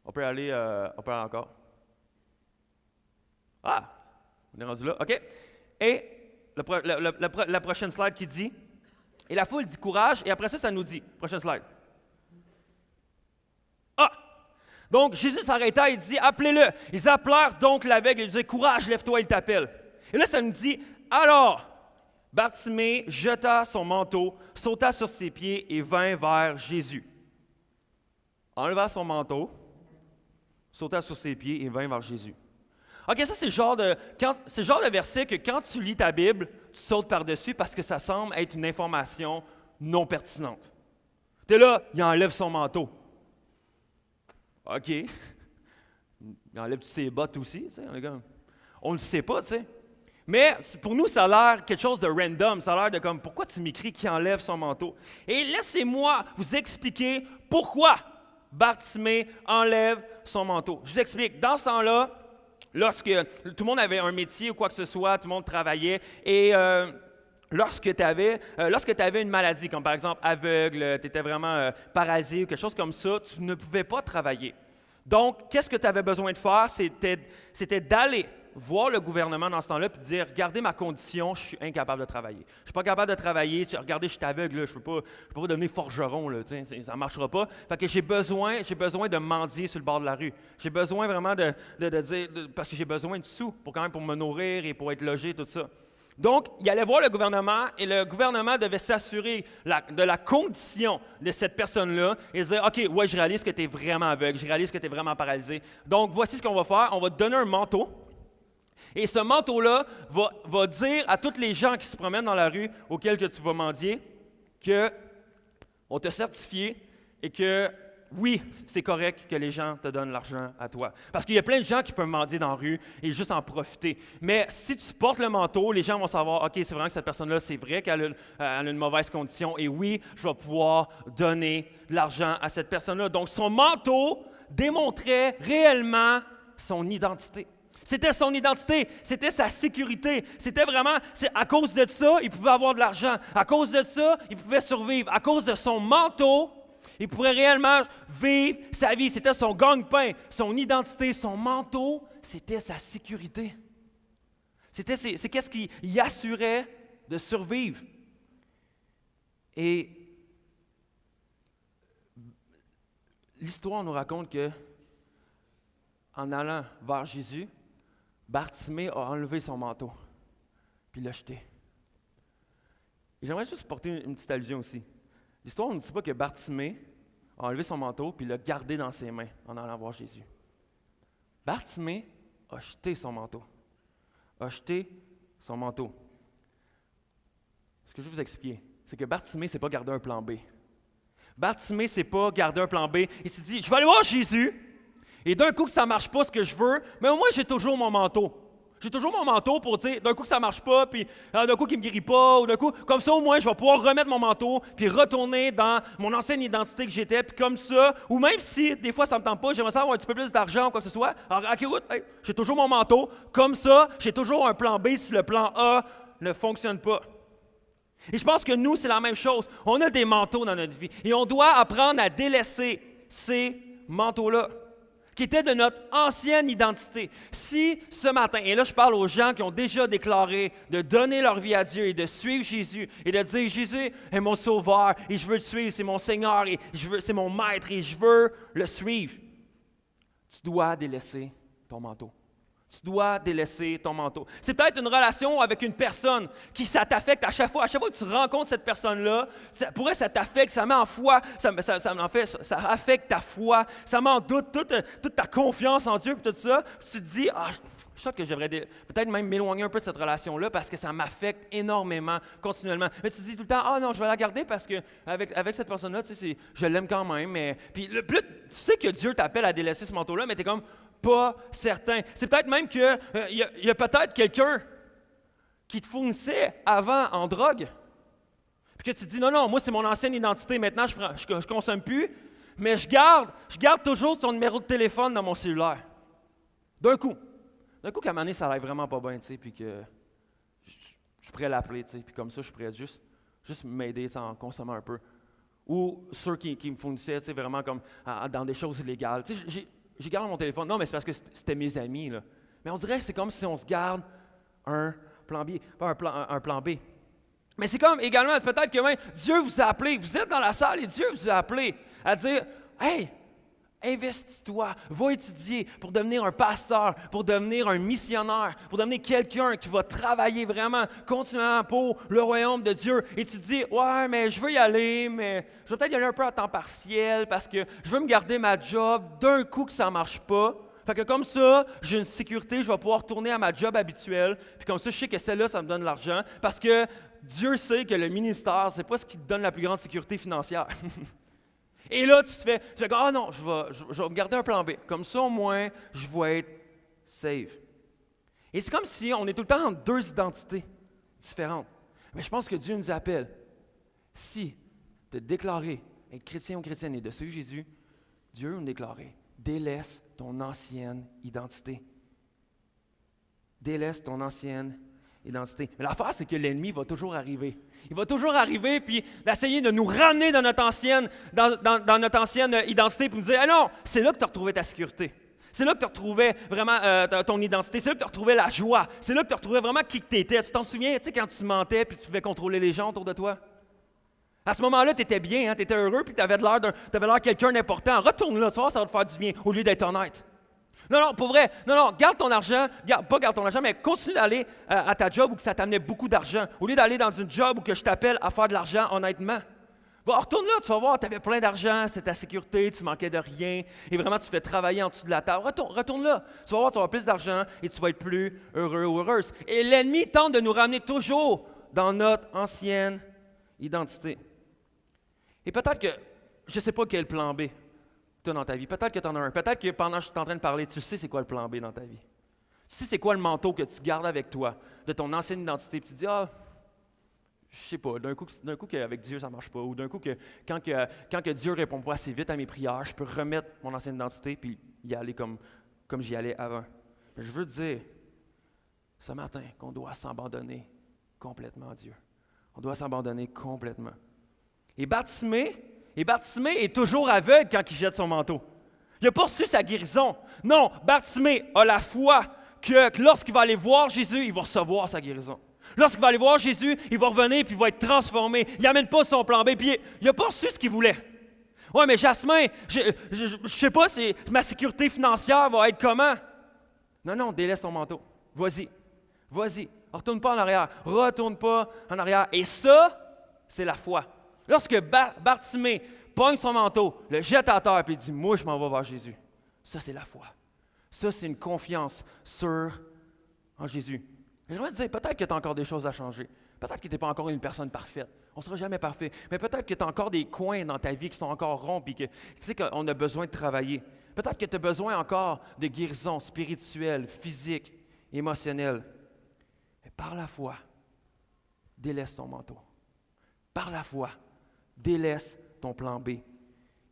On peut aller encore. Ah, on est rendu là. OK. Et la prochaine slide qui dit, et la foule dit courage, et après ça nous dit, prochaine slide. Ah! Donc, Jésus s'arrêta et dit, appelez-le. Ils appelèrent donc l'aveugle et lui disaient, courage, lève-toi, il t'appelle. Et là, ça nous dit, alors, Bartimée jeta son manteau, sauta sur ses pieds et vint vers Jésus. Enleva son manteau, sauta sur ses pieds et vint vers Jésus. OK, ça, c'est le genre de verset que quand tu lis ta Bible, tu sautes par-dessus parce que ça semble être une information non pertinente. Tu es là, il enlève son manteau. OK. Il enlève ses bottes aussi, tu sais. On ne le sait pas, tu sais. Mais pour nous, ça a l'air quelque chose de random. Ça a l'air de comme, pourquoi tu m'écris qui enlève son manteau? Et laissez-moi vous expliquer pourquoi Bartimée enlève son manteau. Je vous explique. Dans ce temps-là, lorsque tout le monde avait un métier ou quoi que ce soit, tout le monde travaillait, et lorsque tu avais une maladie, comme par exemple aveugle, tu étais vraiment paralysé ou quelque chose comme ça, tu ne pouvais pas travailler. Donc, qu'est-ce que tu avais besoin de faire? C'était d'aller voir le gouvernement dans ce temps-là et dire « Regardez ma condition, je suis incapable de travailler. Je ne suis pas capable de travailler. Regardez, je suis aveugle, là, je ne peux pas devenir forgeron, là, ça ne marchera pas. Fait que j'ai besoin de mendier sur le bord de la rue. J'ai besoin vraiment de dire, parce que j'ai besoin de sous pour me nourrir et pour être logé, tout ça. » Donc, il allait voir le gouvernement et le gouvernement devait s'assurer de la condition de cette personne-là et dire « OK, ouais, je réalise que tu es vraiment aveugle, je réalise que tu es vraiment paralysé. Donc, voici ce qu'on va faire. On va te donner un manteau. Et ce manteau-là va dire à tous les gens qui se promènent dans la rue auxquels que tu vas mendier qu'on t'a certifié et que, oui, c'est correct que les gens te donnent l'argent à toi. Parce qu'il y a plein de gens qui peuvent mendier dans la rue et juste en profiter. Mais si tu portes le manteau, les gens vont savoir, OK, c'est vraiment que cette personne-là, c'est vrai qu'elle a une mauvaise condition et oui, je vais pouvoir donner de l'argent à cette personne-là. Donc, son manteau démontrait réellement son identité. C'était son identité, c'était sa sécurité. C'était vraiment, à cause de ça, il pouvait avoir de l'argent. À cause de ça, il pouvait survivre. À cause de son manteau, il pourrait réellement vivre sa vie. C'était son gagne-pain, son identité, son manteau, c'était sa sécurité. C'est qu'est-ce qui y assurait de survivre. Et l'histoire nous raconte que, en allant vers Jésus, Bartimée a enlevé son manteau, puis l'a jeté. Et j'aimerais juste porter une petite allusion aussi. L'histoire ne dit pas que Bartimée a enlevé son manteau, puis l'a gardé dans ses mains en allant voir Jésus. Bartimée a jeté son manteau. A jeté son manteau. Ce que je vais vous expliquer, c'est que Bartimée ne s'est pas gardé un plan B. Bartimée ne s'est pas gardé un plan B. Il s'est dit, je vais aller voir Jésus. Et d'un coup que ça ne marche pas ce que je veux, mais au moins j'ai toujours mon manteau. J'ai toujours mon manteau pour dire, d'un coup que ça ne marche pas, puis d'un coup qu'il ne me guérit pas, ou d'un coup, comme ça au moins je vais pouvoir remettre mon manteau, puis retourner dans mon ancienne identité que j'étais, puis comme ça, ou même si des fois ça ne me tente pas, j'aimerais ça avoir un petit peu plus d'argent ou quoi que ce soit, alors écoute, j'ai toujours mon manteau, comme ça, j'ai toujours un plan B si le plan A ne fonctionne pas. Et je pense que nous, c'est la même chose. On a des manteaux dans notre vie et on doit apprendre à délaisser ces manteaux-là, qui étaient de notre ancienne identité. Si ce matin, et là je parle aux gens qui ont déjà déclaré de donner leur vie à Dieu et de suivre Jésus et de dire Jésus est mon sauveur et je veux le suivre, c'est mon Seigneur et c'est mon maître et je veux le suivre, tu dois délaisser ton manteau. Tu dois délaisser ton manteau. C'est peut-être une relation avec une personne qui ça t'affecte à chaque fois. À chaque fois que tu rencontres cette personne-là, pour elle, ça t'affecte, ça met en foi, ça affecte ta foi, ça met en doute toute ta confiance en Dieu et tout ça. Puis tu te dis, je sens que je devrais peut-être même m'éloigner un peu de cette relation-là parce que ça m'affecte énormément, continuellement. Mais tu te dis tout le temps, non, je vais la garder parce qu'avec cette personne-là, tu sais, je l'aime quand même. Mais puis tu sais que Dieu t'appelle à délaisser ce manteau-là, mais tu es comme pas certain. C'est peut-être même qu'il y a peut-être quelqu'un qui te fournissait avant en drogue. Puis que tu te dis, non, moi c'est mon ancienne identité, maintenant je ne consomme plus, mais je garde toujours son numéro de téléphone dans mon cellulaire. D'un coup, qu'à un moment donné, ça allait vraiment pas bien, tu sais, puis que je pourrais l'appeler, tu sais, puis comme ça, je pourrais juste m'aider en consommant un peu. Ou ceux qui me fournissaient, tu sais, vraiment comme dans des choses illégales. Tu sais, j'ai gardé mon téléphone. Non, mais c'est parce que c'était mes amis, là. Mais on dirait que c'est comme si on se garde un plan B, pas un plan B. Mais c'est comme également, peut-être que même Dieu vous a appelé, vous êtes dans la salle et Dieu vous a appelé à dire, hey, investis-toi, va étudier pour devenir un pasteur, pour devenir un missionnaire, pour devenir quelqu'un qui va travailler vraiment continuellement pour le royaume de Dieu. Et tu te dis, ouais, mais je veux y aller, mais je vais peut-être y aller un peu à temps partiel parce que je veux me garder ma job d'un coup que ça ne marche pas. Fait que comme ça, j'ai une sécurité, je vais pouvoir retourner à ma job habituelle. Puis comme ça, je sais que celle-là, ça me donne de l'argent parce que Dieu sait que le ministère, c'est pas ce qui te donne la plus grande sécurité financière. Et là, tu te dis, non, je vais me garder un plan B. Comme ça, au moins, je vais être safe. Et c'est comme si on est tout le temps en deux identités différentes. Mais je pense que Dieu nous appelle. Si de déclarer être chrétien ou chrétienne et de suivre Jésus, Dieu nous déclarer, délaisse ton ancienne identité. Délaisse ton ancienne identité. Mais l'affaire, c'est que l'ennemi va toujours arriver. Il va toujours arriver puis d'essayer de nous ramener dans notre ancienne identité pour nous dire, non, c'est là que tu as retrouvé ta sécurité. C'est là que tu as retrouvé vraiment ton identité. C'est là que tu as retrouvé la joie. C'est là que tu as retrouvé vraiment qui tu étais. Tu t'en souviens, tu sais, quand tu mentais puis tu pouvais contrôler les gens autour de toi? À ce moment-là, tu étais bien, tu étais heureux puis tu avais l'air quelqu'un d'important. Retourne là, tu vois, ça va te faire du bien au lieu d'être honnête. Non, pour vrai. Non, garde ton argent. Pas garde ton argent, mais continue d'aller à ta job où que ça t'amenait beaucoup d'argent. Au lieu d'aller dans une job où que je t'appelle à faire de l'argent honnêtement. Retourne là, tu vas voir, tu avais plein d'argent, c'était ta sécurité, tu manquais de rien. Et vraiment, tu fais travailler en dessous de la table. Retourne là. Tu vas voir, tu vas avoir plus d'argent et tu vas être plus heureux ou heureuse. Et l'ennemi tente de nous ramener toujours dans notre ancienne identité. Et peut-être que, je ne sais pas quel plan B dans ta vie. Peut-être que tu en as un. Peut-être que pendant que je suis en train de parler, tu sais c'est quoi le plan B dans ta vie. Tu sais c'est quoi le manteau que tu gardes avec toi de ton ancienne identité. Puis tu dis, je sais pas, d'un coup qu'avec Dieu ça ne marche pas. Ou d'un coup que quand que Dieu ne répond pas assez vite à mes prières, je peux remettre mon ancienne identité puis y aller comme j'y allais avant. Mais je veux te dire, ce matin, qu'on doit s'abandonner complètement à Dieu. On doit s'abandonner complètement. Et Bartimée est toujours aveugle quand il jette son manteau. Il n'a pas reçu sa guérison. Non, Bartimée a la foi que lorsqu'il va aller voir Jésus, il va recevoir sa guérison. Lorsqu'il va aller voir Jésus, il va revenir puis il va être transformé. Il n'amène pas son plan B, puis il n'a pas reçu ce qu'il voulait. Ouais, mais Jasmin, je sais pas, ma sécurité financière va être comment? Non, délaisse ton manteau. Vas-y. Retourne pas en arrière. Et ça, c'est la foi. Lorsque Bartimée pogne son manteau, le jette à terre et dit « Moi, je m'en vais vers Jésus », ça, c'est la foi. Ça, c'est une confiance en Jésus. J'aimerais te dire, peut-être que tu as encore des choses à changer. Peut-être que tu n'es pas encore une personne parfaite. On ne sera jamais parfait. Mais peut-être que tu as encore des coins dans ta vie qui sont encore ronds et que tu sais qu'on a besoin de travailler. Peut-être que tu as besoin encore de guérison spirituelle, physique, émotionnelle. Mais par la foi, délaisse ton manteau. Par la foi, délaisse ton plan B.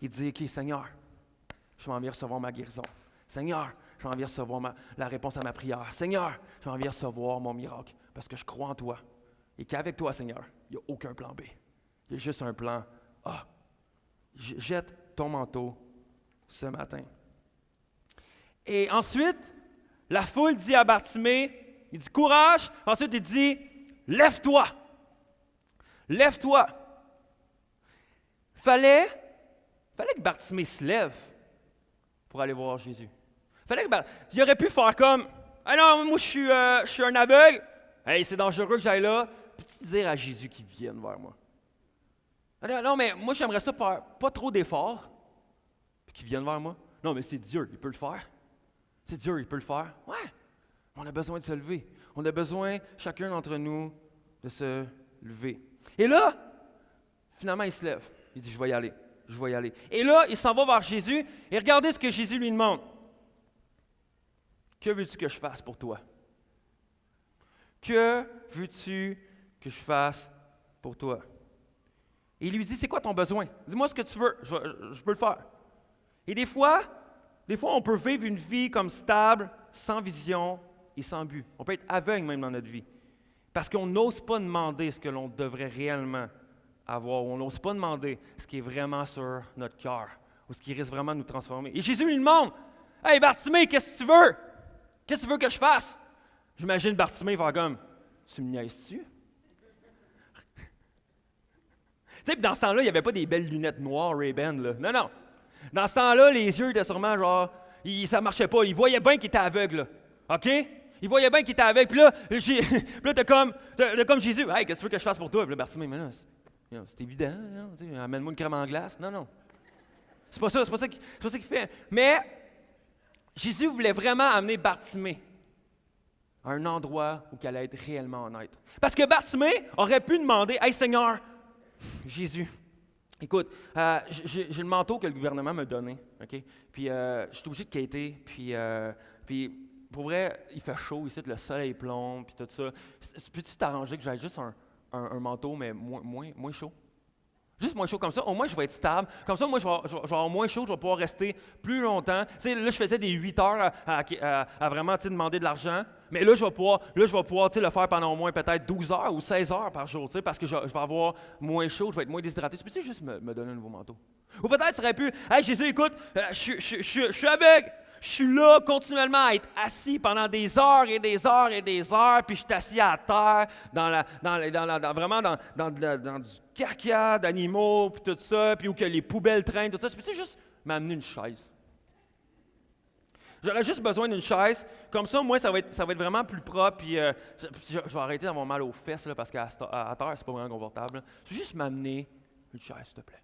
Il dit, OK, Seigneur, je m'en viens recevoir ma guérison. Seigneur, je m'en viens recevoir la réponse à ma prière. Seigneur, je m'en viens recevoir mon miracle parce que je crois en toi. et qu'avec toi, Seigneur, il n'y a aucun plan B. Il y a juste un plan A. Jette ton manteau ce matin. Et ensuite, la foule dit à Bartimée, il dit courage. Ensuite, il dit lève-toi. Lève-toi. Fallait que Bartimée se lève pour aller voir Jésus. Il aurait pu faire comme ah non, moi je suis un aveugle. Hey, c'est dangereux que j'aille là. Peux-tu dire à Jésus qu'il vienne vers moi? Non, mais moi j'aimerais ça faire pas trop d'efforts, puis qu'il vienne vers moi. Non, mais c'est Dieu, il peut le faire. C'est Dieu, il peut le faire. Ouais, on a besoin de se lever. On a besoin, chacun d'entre nous, de se lever. Et là, finalement, il se lève. Il dit, je vais y aller. Et là, il s'en va vers Jésus, et regardez ce que Jésus lui demande. Que veux-tu que je fasse pour toi? Que veux-tu que je fasse pour toi? Et il lui dit, c'est quoi ton besoin? Dis-moi ce que tu veux, je peux le faire. Et des fois, on peut vivre une vie comme stable, sans vision et sans but. On peut être aveugle même dans notre vie. Parce qu'on n'ose pas demander ce que l'on devrait réellement avoir. On n'ose pas demander ce qui est vraiment sur notre cœur ou ce qui risque vraiment de nous transformer. Et Jésus lui demande, « Hey Bartimée, qu'est-ce que tu veux? Qu'est-ce que tu veux que je fasse? » J'imagine Bartimée faire comme, « Tu me niaises-tu? » Tu sais, dans ce temps-là, il n'y avait pas des belles lunettes noires Ray-Ban, là. Non. Dans ce temps-là, les yeux étaient sûrement genre, ça ne marchait pas. Il voyait bien qu'il était aveugle, là. OK? Il voyait bien qu'il était aveugle. Puis là, t'as comme Jésus, « Hey, qu'est-ce que tu veux que je fasse pour toi? » Puis là, Bartimée, mais là, c'est évident, hein? Amène-moi une crème en glace. Non. C'est pas ça qu'il fait. Mais Jésus voulait vraiment amener Bartimée à un endroit où il allait être réellement honnête. Parce que Bartimée aurait pu demander, « Hey Seigneur, Jésus, écoute, j'ai le manteau que le gouvernement m'a donné, OK? Puis je suis obligé de quitter, puis pour vrai, il fait chaud ici, le soleil plombe, puis tout ça. Peux-tu t'arranger que j'aille juste un manteau, mais moins chaud? Juste moins chaud comme ça, au moins je vais être stable. Comme ça, moi, je vais avoir moins chaud, je vais pouvoir rester plus longtemps. Tu sais, là, je faisais des 8 heures à vraiment demander de l'argent. Mais là, je vais pouvoir le faire pendant au moins peut-être 12 heures ou 16 heures par jour, parce que je vais avoir moins chaud, je vais être moins déshydraté. Tu peux-tu juste me donner un nouveau manteau? Ou peut-être, ça aurait pu, « Hey, Jésus, écoute, je suis aveugle. Je suis là continuellement à être assis pendant des heures et des heures et des heures, puis je suis assis à terre, vraiment dans du caca d'animaux, puis tout ça, puis où que les poubelles traînent, tout ça. Peux-tu juste m'amener une chaise? J'aurais juste besoin d'une chaise. Comme ça, moi, ça va être vraiment plus propre, puis je vais arrêter d'avoir mal aux fesses, là, parce qu'à terre, c'est pas vraiment confortable. Tu veux juste m'amener une chaise, s'il te plaît.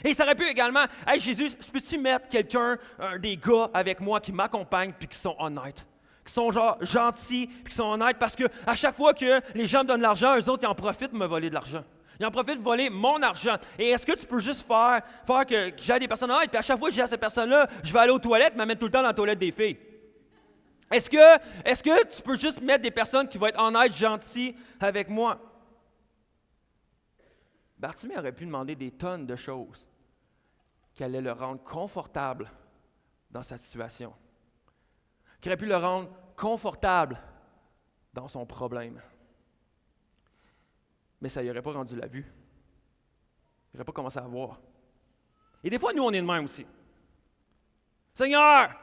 Et ça aurait pu également, « Hey Jésus, peux-tu mettre quelqu'un, des gars avec moi qui m'accompagnent puis qui sont honnêtes, qui sont genre gentils puis qui sont honnêtes parce que à chaque fois que les gens me donnent de l'argent, eux autres, ils en profitent de me voler de l'argent. Ils en profitent de voler mon argent. Et est-ce que tu peux juste faire que j'ai des personnes honnêtes puis à chaque fois que j'ai à cette personne-là, je vais aller aux toilettes, m'amène tout le temps dans la toilette des filles? Est-ce que tu peux juste mettre des personnes qui vont être honnêtes, gentilles avec moi? » Bartimée aurait pu demander des tonnes de choses qui allaient le rendre confortable dans sa situation, qui aurait pu le rendre confortable dans son problème. Mais ça ne lui aurait pas rendu la vue. Il n'aurait pas commencé à voir. Et des fois, nous, on est de même aussi. « Seigneur,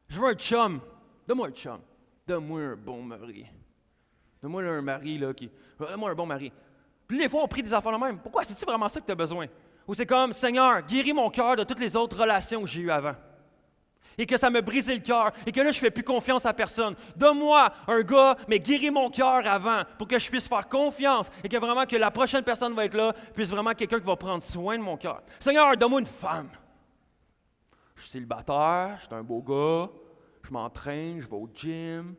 je veux un chum. Donne-moi un chum. Donne-moi un bon mari. Donne-moi un mari, là, donne-moi un bon mari. » Puis des fois, on prie des enfants de même. Pourquoi? C'est-tu vraiment ça que tu as besoin? Ou c'est comme, Seigneur, guéris mon cœur de toutes les autres relations que j'ai eues avant. Et que ça me brisait le cœur. Et que là, je ne fais plus confiance à personne. Donne-moi un gars, mais guéris mon cœur avant pour que je puisse faire confiance. Et que vraiment que la prochaine personne va être là, puisse vraiment quelqu'un qui va prendre soin de mon cœur. Seigneur, donne-moi une femme. Je suis célibataire, je suis un beau gars, je m'entraîne, je vais au gym.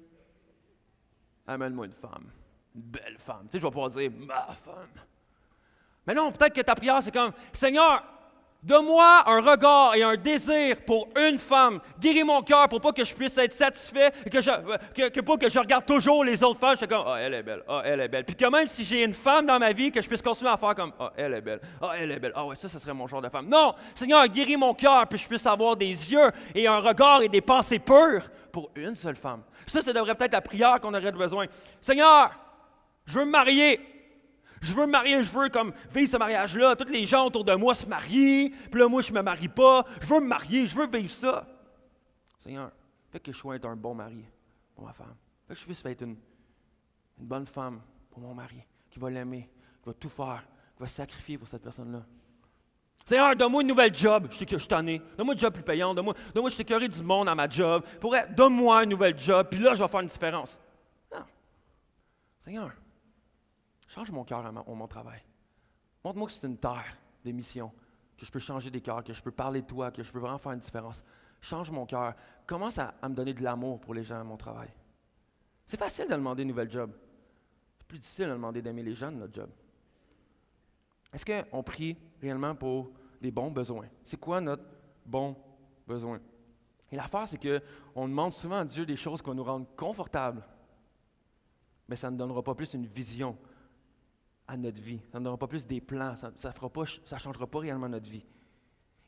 Amène-moi une femme. Une belle femme. Tu sais, je vais pouvoir dire ma femme. Mais non, peut-être que ta prière, c'est comme Seigneur, donne-moi un regard et un désir pour une femme. Guéris mon cœur pour pas que je puisse être satisfait et que pas que je regarde toujours les autres femmes. Je suis comme elle est belle. Elle est belle. Puis que même si j'ai une femme dans ma vie, que je puisse continuer à faire comme elle est belle. Elle est belle. Ouais, ça serait mon genre de femme. Non, Seigneur, guéris mon cœur puis je puisse avoir des yeux et un regard et des pensées pures pour une seule femme. Ça devrait peut-être la prière qu'on aurait besoin. Seigneur, je veux me marier. Je veux me marier, je veux comme vivre ce mariage-là. Tous les gens autour de moi se marient, puis là, moi, je ne me marie pas. Je veux me marier, je veux vivre ça. Seigneur, fais que je sois un bon mari pour ma femme. Fais que je puisse être une bonne femme pour mon mari, qui va l'aimer, qui va tout faire, qui va se sacrifier pour cette personne-là. Seigneur, donne-moi une nouvelle job. Je suis tanné. Donne-moi un job plus payant. Donne-moi, je suis écœuré du monde à ma job. Donne-moi une nouvelle job, puis là, je vais faire une différence. Non. Seigneur, change mon cœur à mon travail. Montre-moi que c'est une terre de mission, que je peux changer des cœurs, que je peux parler de toi, que je peux vraiment faire une différence. Change mon cœur. Commence à me donner de l'amour pour les gens à mon travail. C'est facile de demander une nouvelle job. C'est plus difficile de demander d'aimer les gens de notre job. Est-ce qu'on prie réellement pour des bons besoins? C'est quoi notre bon besoin? Et l'affaire, c'est qu'on demande souvent à Dieu des choses qui vont nous rendre confortables, mais ça ne donnera pas plus une vision à notre vie. Ça ne donnera pas plus des plans. Ça ne changera pas réellement notre vie.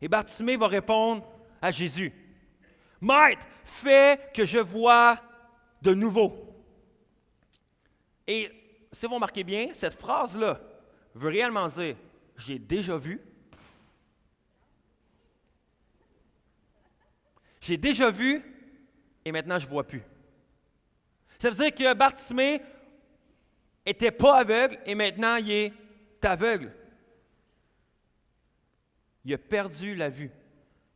Et Bartimée va répondre à Jésus. « Maître, fais que je vois de nouveau. » Et si vous remarquez bien, cette phrase-là veut réellement dire « j'ai déjà vu ». J'ai déjà vu et maintenant je ne vois plus. Ça veut dire que Bartimée n'était pas aveugle et maintenant il est aveugle. Il a perdu la vue.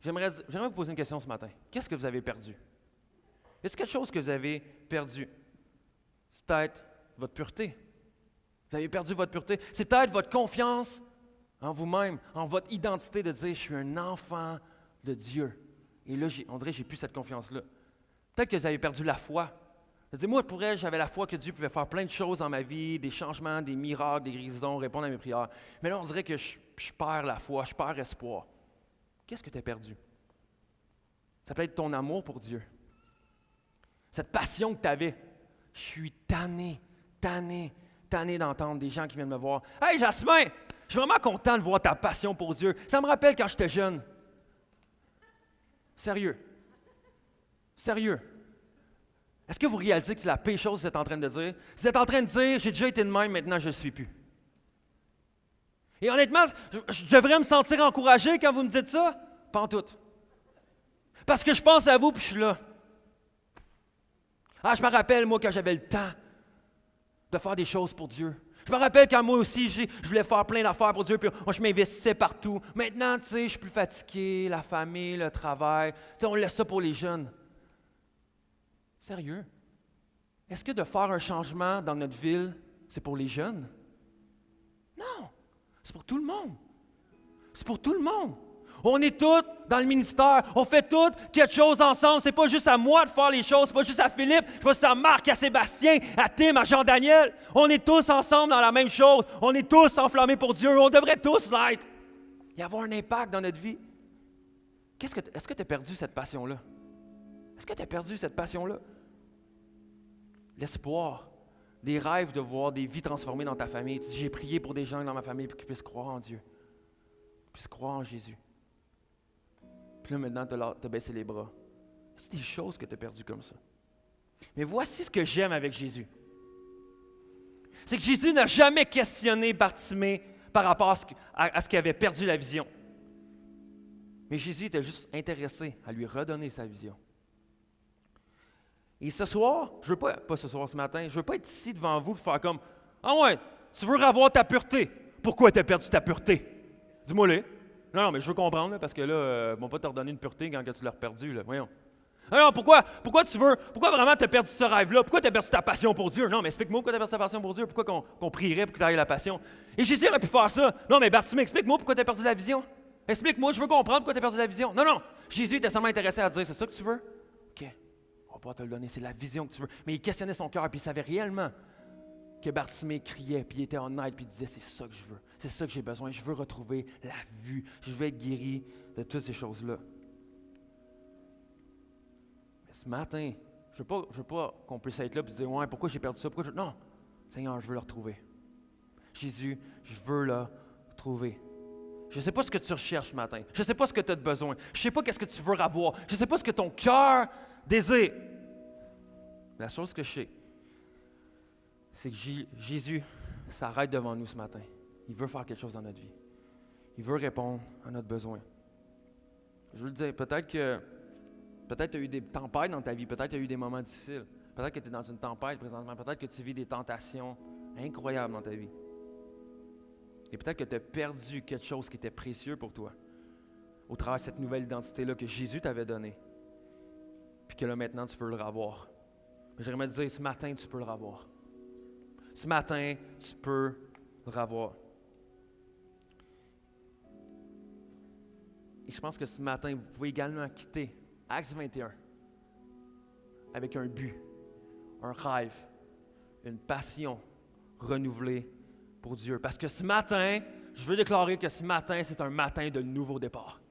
J'aimerais vous poser une question ce matin. Qu'est-ce que vous avez perdu? Y a-t-il quelque chose que vous avez perdu? C'est peut-être votre pureté. Vous avez perdu votre pureté. C'est peut-être votre confiance en vous-même, en votre identité de dire « je suis un enfant de Dieu ». Et là, on dirait que je n'ai plus cette confiance-là. Peut-être que vous avez perdu la foi. Moi, j'avais la foi que Dieu pouvait faire plein de choses dans ma vie, des changements, des miracles, des guérisons, répondre à mes prières. Mais là, on dirait que je perds la foi, je perds espoir. Qu'est-ce que tu as perdu? Ça peut être ton amour pour Dieu. Cette passion que tu avais. Je suis tanné d'entendre des gens qui viennent me voir. « Hey, Jasmin, je suis vraiment content de voir ta passion pour Dieu. Ça me rappelle quand j'étais jeune. » Sérieux. Est-ce que vous réalisez que c'est la pire chose que vous êtes en train de dire? Vous êtes en train de dire, j'ai déjà été de même, maintenant je ne le suis plus. Et honnêtement, je devrais me sentir encouragé quand vous me dites ça? Pas en tout. Parce que je pense à vous puis je suis là. Je me rappelle, moi, quand j'avais le temps de faire des choses pour Dieu. Je me rappelle quand moi aussi, je voulais faire plein d'affaires pour Dieu, puis moi, je m'investissais partout. Maintenant, tu sais, je suis plus fatigué, la famille, le travail. Tu sais, on laisse ça pour les jeunes. Sérieux? Est-ce que de faire un changement dans notre ville, c'est pour les jeunes? Non, c'est pour tout le monde. C'est pour tout le monde. On est tous dans le ministère, on fait tous quelque chose ensemble. C'est pas juste à moi de faire les choses, c'est pas juste à Philippe, c'est pas juste à Marc, à Sébastien, à Tim, à Jean-Daniel. On est tous ensemble dans la même chose. On est tous enflammés pour Dieu. On devrait tous l'être. Il y avoir un impact dans notre vie. Est-ce que tu as perdu cette passion-là? Est-ce que tu as perdu cette passion-là? L'espoir, des rêves de voir des vies transformées dans ta famille. Tu dis, j'ai prié pour des gens dans ma famille pour qu'ils puissent croire en Dieu, qu'ils puissent croire en Jésus. Puis là, maintenant, tu as baissé les bras. C'est des choses que tu as perdues comme ça. Mais voici ce que j'aime avec Jésus. C'est que Jésus n'a jamais questionné Bartimée par rapport à ce qu'il avait perdu la vision. Mais Jésus était juste intéressé à lui redonner sa vision. Et ce soir, je veux pas ce soir, ce matin, je ne veux pas être ici devant vous pour faire comme « Ah ouais, tu veux revoir ta pureté. Pourquoi tu as perdu ta pureté? Dis-moi-le. » Non, mais je veux comprendre, là, parce que là, ils ne vont pas te redonner une pureté quand tu l'as perdu, là. Voyons. Alors, pourquoi vraiment tu as perdu ce rêve-là? Pourquoi tu as perdu ta passion pour Dieu? Non, mais explique-moi pourquoi tu as perdu ta passion pour Dieu. Pourquoi qu'on prierait pour que tu aies la passion? Et Jésus aurait pu faire ça. Non, mais Bartimée, explique-moi pourquoi tu as perdu la vision. Explique-moi, je veux comprendre pourquoi tu as perdu la vision. Non, Jésus était seulement intéressé à dire, c'est ça que tu veux? OK, on va pas te le donner, c'est la vision que tu veux. Mais il questionnait son cœur, puis il savait réellement que Bartimée criait, puis il était honnête, puis il disait, c'est ça que je veux, c'est ça que j'ai besoin, je veux retrouver la vue, je veux être guéri de toutes ces choses-là. Mais ce matin, je veux pas qu'on puisse être là et dire, ouais, pourquoi j'ai perdu ça? Non, Seigneur, je veux le retrouver. Jésus, je veux le retrouver. Je ne sais pas ce que tu recherches ce matin. Je ne sais pas ce que tu as de besoin. Je ne sais pas qu'est-ce que tu veux avoir. Je ne sais pas ce que ton cœur désire. La chose que je sais, c'est que Jésus s'arrête devant nous ce matin. Il veut faire quelque chose dans notre vie. Il veut répondre à notre besoin. Je veux le dire, peut-être que tu as eu des tempêtes dans ta vie, peut-être que tu as eu des moments difficiles, peut-être que tu es dans une tempête présentement, peut-être que tu vis des tentations incroyables dans ta vie. Et peut-être que tu as perdu quelque chose qui était précieux pour toi au travers de cette nouvelle identité-là que Jésus t'avait donnée. Puis que là, maintenant, tu peux le revoir. J'aimerais te dire, ce matin, tu peux le revoir. Ce matin, tu peux le revoir. Et je pense que ce matin, vous pouvez également quitter Acte 21 avec un but, un rêve, une passion renouvelée pour Dieu. Parce que ce matin, je veux déclarer que ce matin, c'est un matin de nouveau départ.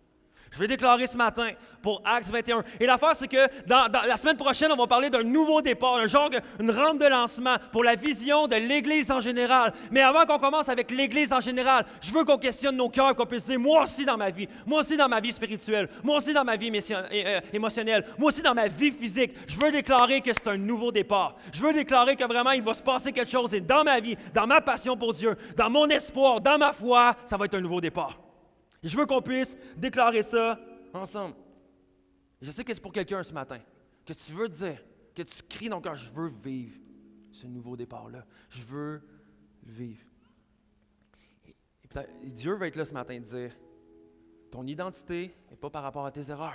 Je vais déclarer ce matin pour Acte 21. Et l'affaire, c'est que dans la semaine prochaine, on va parler d'un nouveau départ, une rampe de lancement pour la vision de l'Église en général. Mais avant qu'on commence avec l'Église en général, je veux qu'on questionne nos cœurs, qu'on puisse dire, moi aussi dans ma vie spirituelle, moi aussi dans ma vie émotionnelle, moi aussi dans ma vie physique, je veux déclarer que c'est un nouveau départ. Je veux déclarer que vraiment, il va se passer quelque chose. Et dans ma vie, dans ma passion pour Dieu, dans mon espoir, dans ma foi, ça va être un nouveau départ. Et je veux qu'on puisse déclarer ça ensemble. Je sais que c'est pour quelqu'un ce matin, que tu veux dire, que tu cries dans ton cœur, je veux vivre ce nouveau départ-là. Je veux le vivre. Et peut-être, Dieu va être là ce matin et dire, ton identité n'est pas par rapport à tes erreurs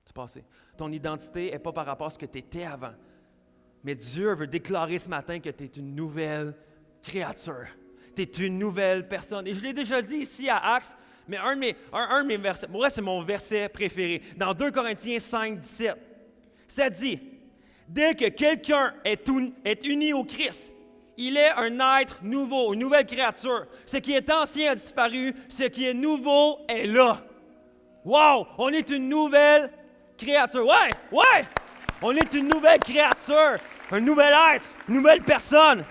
du passé. Ton identité n'est pas par rapport à ce que tu étais avant. Mais Dieu veut déclarer ce matin que tu es une nouvelle créature. Tu es une nouvelle personne. Et je l'ai déjà dit ici à Acts, mais un de mes versets, pour moi, c'est mon verset préféré. Dans 2 Corinthiens 5, 17, ça dit, « Dès que quelqu'un est uni au Christ, il est un être nouveau, une nouvelle créature. Ce qui est ancien a disparu, ce qui est nouveau est là. » Wow! On est une nouvelle créature. Ouais! On est une nouvelle créature, un nouvel être, une nouvelle personne.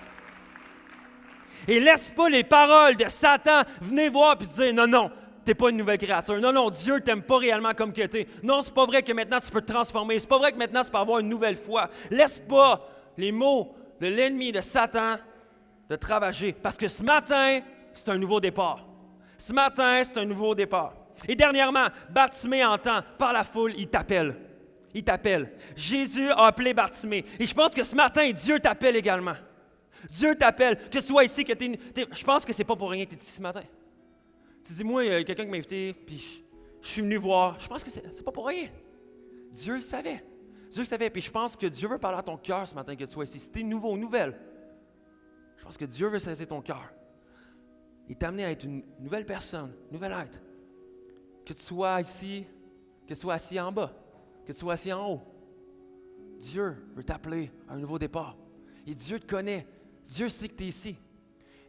Et laisse pas les paroles de Satan venir voir et dire non, t'es pas une nouvelle créature. Non, Dieu t'aime pas réellement comme que t'es. Non, c'est pas vrai que maintenant tu peux te transformer. C'est pas vrai que maintenant tu peux avoir une nouvelle foi. Laisse pas les mots de l'ennemi de Satan de travailler. Parce que ce matin, c'est un nouveau départ. Ce matin, c'est un nouveau départ. Et dernièrement, Bartimée entend par la foule, il t'appelle. Il t'appelle. Jésus a appelé Bartimée. Et je pense que ce matin, Dieu t'appelle également. Dieu t'appelle, que tu sois ici, que je pense que c'est pas pour rien que tu es ici ce matin. Tu dis, moi, il y a quelqu'un qui m'a invité, puis je suis venu voir. Je pense que c'est pas pour rien. Dieu le savait. Puis je pense que Dieu veut parler à ton cœur ce matin que tu sois ici. Si tu es nouveau, nouvelle, je pense que Dieu veut saisir ton cœur. Il t'a amené à être une nouvelle personne, un nouvel être. Que tu sois ici, que tu sois assis en bas, que tu sois assis en haut. Dieu veut t'appeler à un nouveau départ. Et Dieu te connaît. Dieu sait que tu es ici.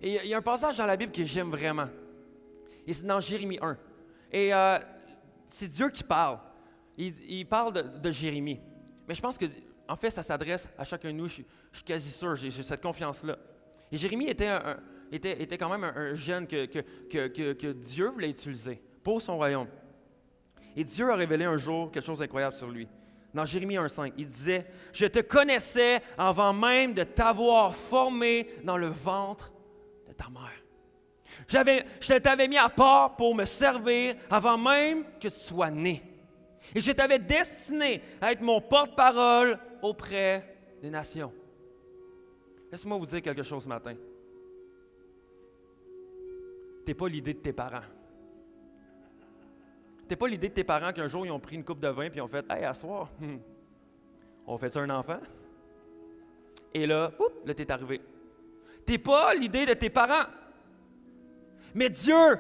Et il y a un passage dans la Bible que j'aime vraiment. Et c'est dans Jérémie 1. Et c'est Dieu qui parle. Il parle de Jérémie. Mais je pense que, en fait, ça s'adresse à chacun de nous. Je suis quasi sûr, j'ai cette confiance-là. Et Jérémie était quand même un jeune que Dieu voulait utiliser pour son royaume. Et Dieu a révélé un jour quelque chose d'incroyable sur lui. Dans Jérémie 1,5, il disait « Je te connaissais avant même de t'avoir formé dans le ventre de ta mère. Je t'avais mis à part pour me servir avant même que tu sois né. Et je t'avais destiné à être mon porte-parole auprès des nations. » Laisse-moi vous dire quelque chose ce matin. Tu n'es pas l'idée de tes parents. T'es pas l'idée de tes parents qu'un jour, ils ont pris une coupe de vin et ils ont fait « Hey, à soir, on fait ça un enfant? » Et là, t'es arrivé. T'es pas l'idée de tes parents. Mais Dieu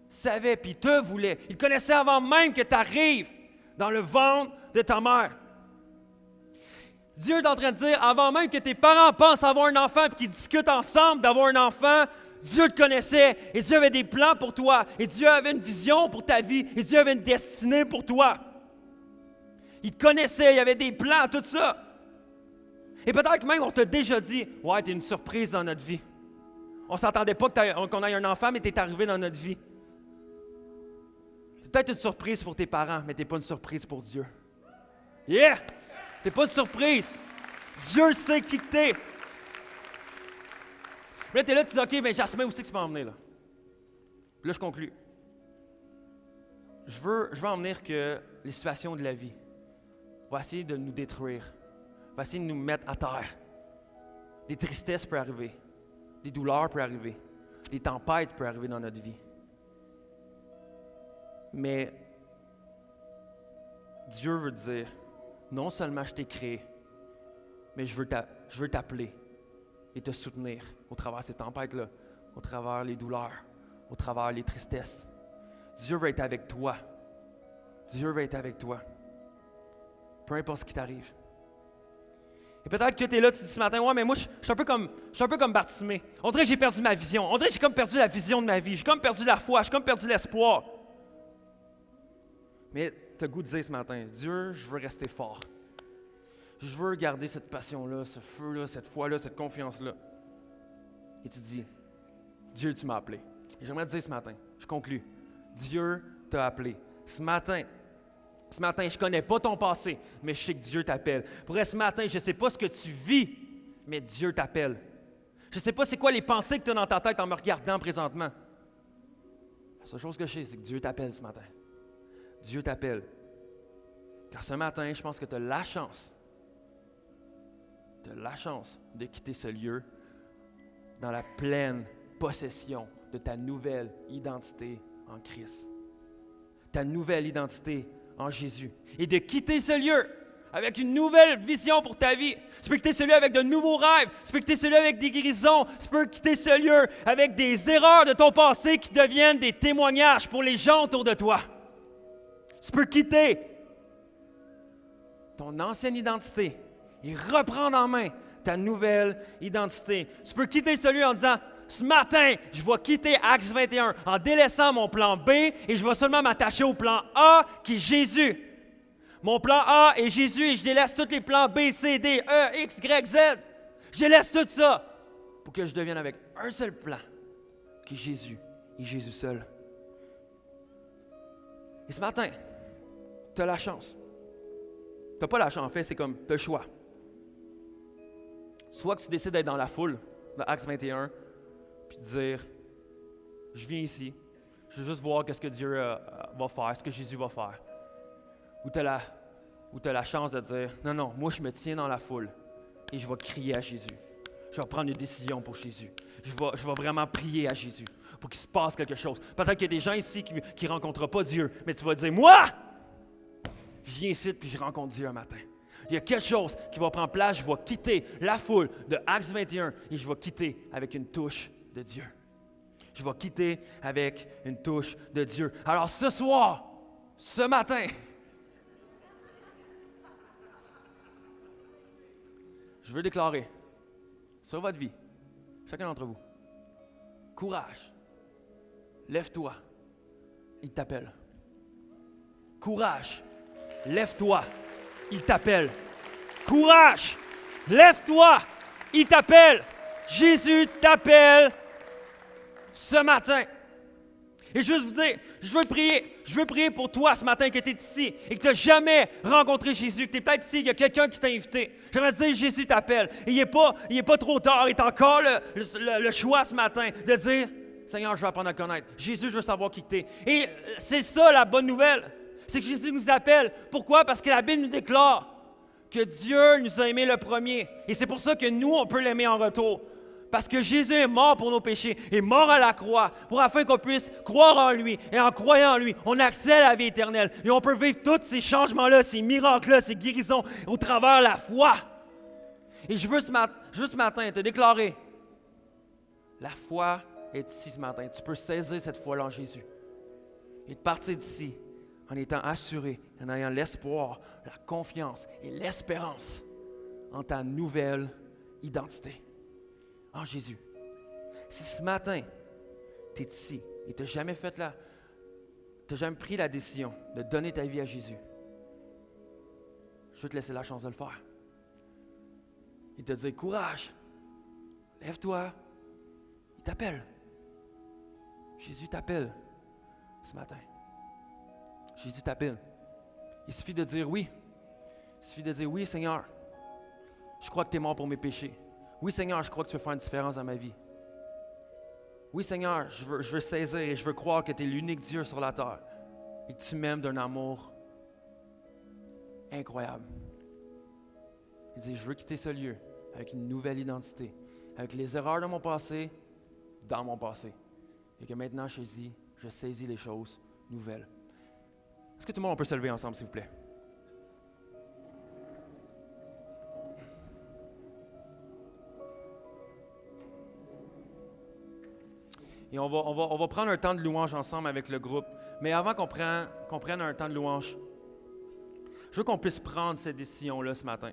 savait puis te voulait. Il connaissait avant même que tu arrives dans le ventre de ta mère. Dieu est en train de dire, avant même que tes parents pensent avoir un enfant et qu'ils discutent ensemble d'avoir un enfant, Dieu te connaissait et Dieu avait des plans pour toi et Dieu avait une vision pour ta vie et Dieu avait une destinée pour toi. Il te connaissait, il y avait des plans, tout ça. Et peut-être que même on t'a déjà dit, « Ouais, t'es une surprise dans notre vie. On ne s'attendait pas qu'on ait un enfant, mais t'es arrivé dans notre vie. » C'est peut-être une surprise pour tes parents, mais t'es pas une surprise pour Dieu. Yeah! T'es pas une surprise. Dieu sait qui t'es. Puis là, tu es là, tu dis, OK, mais Jasmin aussi que tu vas en venir, là. Puis là, je conclue. Je veux en venir que les situations de la vie vont essayer de nous détruire, vont essayer de nous mettre à terre. Des tristesses peuvent arriver, des douleurs peuvent arriver, des tempêtes peuvent arriver dans notre vie. Mais Dieu veut dire, non seulement je t'ai créé, mais je veux t'appeler et te soutenir au travers de ces tempêtes-là, au travers les douleurs, au travers les tristesses. Dieu veut être avec toi. Dieu veut être avec toi. Peu importe ce qui t'arrive. Et peut-être que tu es là, tu te dis ce matin, ouais, mais moi, je suis un peu comme Bartimée. On dirait que j'ai perdu ma vision. On dirait que j'ai comme perdu la vision de ma vie. J'ai comme perdu la foi. J'ai comme perdu l'espoir. Mais tu as le goût de dire ce matin, Dieu, je veux rester fort. Je veux garder cette passion-là, ce feu-là, cette foi-là, cette confiance-là. Et tu dis, Dieu, tu m'as appelé. Et j'aimerais te dire ce matin, je conclus, Dieu t'a appelé. Ce matin, je ne connais pas ton passé, mais je sais que Dieu t'appelle. Pour ce matin, je ne sais pas ce que tu vis, mais Dieu t'appelle. Je ne sais pas c'est quoi les pensées que tu as dans ta tête en me regardant présentement. La seule chose que je sais, c'est que Dieu t'appelle ce matin. Dieu t'appelle. Car ce matin, je pense que tu as la chance de quitter ce lieu dans la pleine possession de ta nouvelle identité en Christ. Ta nouvelle identité en Jésus. Et de quitter ce lieu avec une nouvelle vision pour ta vie. Tu peux quitter ce lieu avec de nouveaux rêves. Tu peux quitter ce lieu avec des guérisons. Tu peux quitter ce lieu avec des erreurs de ton passé qui deviennent des témoignages pour les gens autour de toi. Tu peux quitter ton ancienne identité et reprendre en main ta nouvelle identité. Tu peux quitter ce lieu en disant, ce matin, je vais quitter Acts 21 en délaissant mon plan B et je vais seulement m'attacher au plan A qui est Jésus. Mon plan A est Jésus et je délaisse tous les plans B, C, D, E, X, Y, Z. Je délaisse tout ça pour que je devienne avec un seul plan qui est Jésus et Jésus seul. Et ce matin, tu as la chance. Tu n'as pas la chance, en fait, c'est comme tu as le choix. Soit que tu décides d'être dans la foule de Acts 21 puis de dire, je viens ici, je veux juste voir ce que Dieu va faire, ce que Jésus va faire. Ou tu as la chance de dire, non, moi je me tiens dans la foule et je vais crier à Jésus. Je vais prendre une décision pour Jésus. Je vais vraiment prier à Jésus pour qu'il se passe quelque chose. Peut-être qu'il y a des gens ici qui ne rencontrent pas Dieu, mais tu vas dire, moi, je viens ici puis je rencontre Dieu un matin. Il y a quelque chose qui va prendre place, je vais quitter la foule de Acts 21 et je vais quitter avec une touche de Dieu. Je vais quitter avec une touche de Dieu. Alors ce soir, ce matin, je veux déclarer sur votre vie, chacun d'entre vous, courage, lève-toi, il t'appelle. Courage, lève-toi, il t'appelle. Courage, lève-toi, il t'appelle. Jésus t'appelle ce matin. Et je veux vous dire, je veux prier pour toi ce matin que tu es ici et que tu n'as jamais rencontré Jésus, que tu es peut-être ici, il y a quelqu'un qui t'a invité. J'aimerais te dire, Jésus t'appelle. Et il n'est pas trop tard, il est encore le choix ce matin de dire, Seigneur, je veux apprendre à te connaître. Jésus, je veux savoir qui tu es. Et c'est ça la bonne nouvelle, c'est que Jésus nous appelle. Pourquoi? Parce que la Bible nous déclare que Dieu nous a aimés le premier. Et c'est pour ça que nous, on peut l'aimer en retour. Parce que Jésus est mort pour nos péchés, est mort à la croix, pour afin qu'on puisse croire en lui. Et en croyant en lui, on a accès à la vie éternelle. Et on peut vivre tous ces changements-là, ces miracles-là, ces guérisons au travers de la foi. Et je veux ce matin te déclarer, la foi est ici ce matin. Tu peux saisir cette foi-là en Jésus. Et de partir d'ici en étant assuré, en ayant l'espoir, la confiance et l'espérance en ta nouvelle identité. En Jésus. Si ce matin, tu es ici et tu n'as jamais pris la décision de donner ta vie à Jésus, je veux te laisser la chance de le faire. Et te dire, courage, lève-toi, il t'appelle. Jésus t'appelle ce matin. Jésus t'appelle. Il suffit de dire oui. Il suffit de dire oui, Seigneur, je crois que tu es mort pour mes péchés. Oui, Seigneur, je crois que tu veux faire une différence dans ma vie. Oui, Seigneur, je veux saisir et je veux croire que tu es l'unique Dieu sur la terre et que tu m'aimes d'un amour incroyable. Il dit, je veux quitter ce lieu avec une nouvelle identité, avec les erreurs de mon passé, dans mon passé. Et que maintenant, je saisis les choses nouvelles. Est-ce que tout le monde peut se lever ensemble, s'il vous plaît? Et on va prendre un temps de louange ensemble avec le groupe. Mais avant qu'on prenne un temps de louange, je veux qu'on puisse prendre cette décision-là ce matin.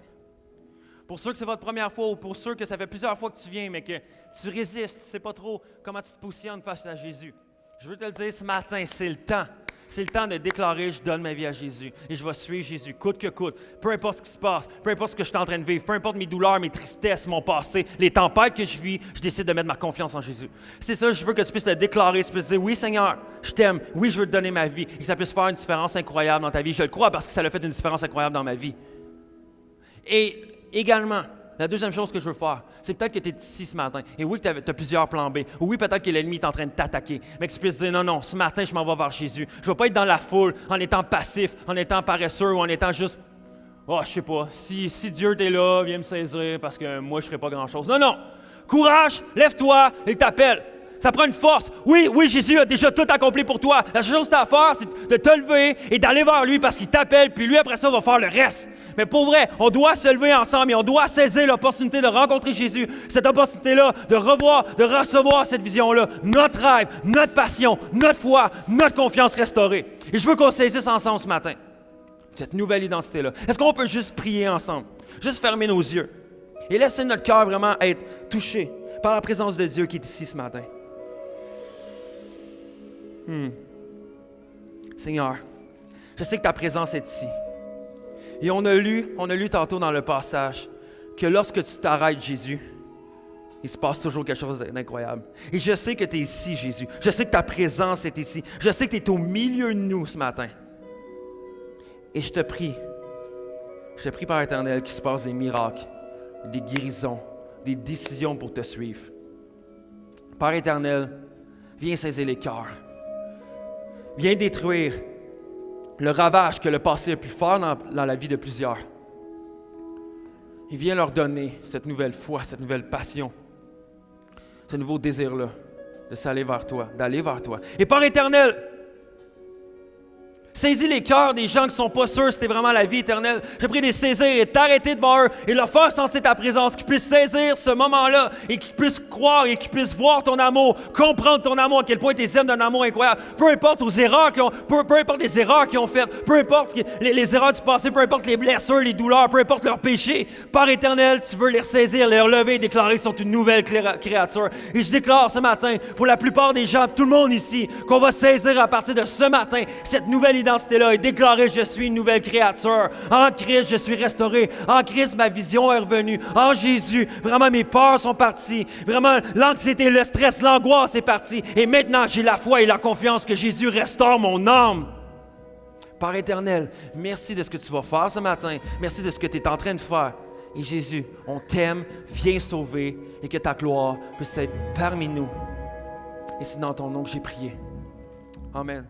Pour ceux que c'est votre première fois ou pour ceux que ça fait plusieurs fois que tu viens, mais que tu résistes, tu ne sais pas trop comment tu te positionnes face à Jésus. Je veux te le dire ce matin, c'est le temps. C'est le temps de déclarer, je donne ma vie à Jésus et je vais suivre Jésus, coûte que coûte. Peu importe ce qui se passe, peu importe ce que je suis en train de vivre, peu importe mes douleurs, mes tristesses, mon passé, les tempêtes que je vis, je décide de mettre ma confiance en Jésus. C'est ça, je veux que tu puisses le déclarer, tu puisses dire, oui Seigneur, je t'aime, oui je veux te donner ma vie et que ça puisse faire une différence incroyable dans ta vie. Je le crois parce que ça a fait une différence incroyable dans ma vie. Et également, la deuxième chose que je veux faire, c'est peut-être que tu es ici ce matin. Et oui, tu as plusieurs plans B. Ou oui, peut-être que l'ennemi est en train de t'attaquer. Mais que tu puisses dire, non, ce matin, je m'en vais vers Jésus. Je ne vais pas être dans la foule en étant passif, en étant paresseux ou en étant juste, je sais pas, si Dieu t'est là, viens me saisir parce que moi, je ne ferai pas grand-chose. Non. Courage, lève-toi, il t'appelle. Ça prend une force. Oui, Jésus a déjà tout accompli pour toi. La seule chose que tu as à faire, c'est de te lever et d'aller vers lui parce qu'il t'appelle, puis lui, après ça, va faire le reste. Mais pour vrai, on doit se lever ensemble et on doit saisir l'opportunité de rencontrer Jésus. Cette opportunité-là, de recevoir cette vision-là, notre rêve, notre passion, notre foi, notre confiance restaurée. Et je veux qu'on saisisse ensemble ce matin cette nouvelle identité-là. Est-ce qu'on peut juste prier ensemble? Juste fermer nos yeux et laisser notre cœur vraiment être touché par la présence de Dieu qui est ici ce matin. Seigneur, je sais que ta présence est ici. Et on a lu tantôt dans le passage que lorsque tu t'arrêtes, Jésus, il se passe toujours quelque chose d'incroyable. Et je sais que tu es ici, Jésus. Je sais que ta présence est ici. Je sais que tu es au milieu de nous ce matin. Et je te prie, Père éternel, qu'il se passe des miracles, des guérisons, des décisions pour te suivre. Père éternel, viens saisir les cœurs. Viens détruire le ravage que le passé a pu faire dans la vie de plusieurs. Et viens leur donner cette nouvelle foi, cette nouvelle passion, ce nouveau désir-là de s'aller vers toi, d'aller vers toi. Et Père éternel, saisis les cœurs des gens qui ne sont pas sûrs si c'était vraiment la vie éternelle. Je prie de les saisir et t'arrêter devant eux et leur faire sentir ta présence, qu'ils puissent saisir ce moment-là et qu'ils puissent croire et qu'ils puissent voir ton amour, comprendre ton amour, à quel point tu les aimes d'un amour incroyable. Peu importe les erreurs qu'ils ont faites, peu importe les erreurs du passé, peu importe les blessures, les douleurs, peu importe leurs péchés. Père éternel, tu veux les saisir, les relever et déclarer qu'ils sont une nouvelle créature. Et je déclare ce matin, pour la plupart des gens, tout le monde ici, qu'on va saisir à partir de ce matin cette nouvelle identité-là et déclarer je suis une nouvelle créature. En Christ, je suis restauré. En Christ, ma vision est revenue. En Jésus, vraiment, mes peurs sont parties. Vraiment, l'anxiété, le stress, l'angoisse est partie. Et maintenant, j'ai la foi et la confiance que Jésus restaure mon âme. Père éternel, merci de ce que tu vas faire ce matin. Merci de ce que tu es en train de faire. Et Jésus, on t'aime, viens sauver et que ta gloire puisse être parmi nous. Et c'est dans ton nom que j'ai prié. Amen.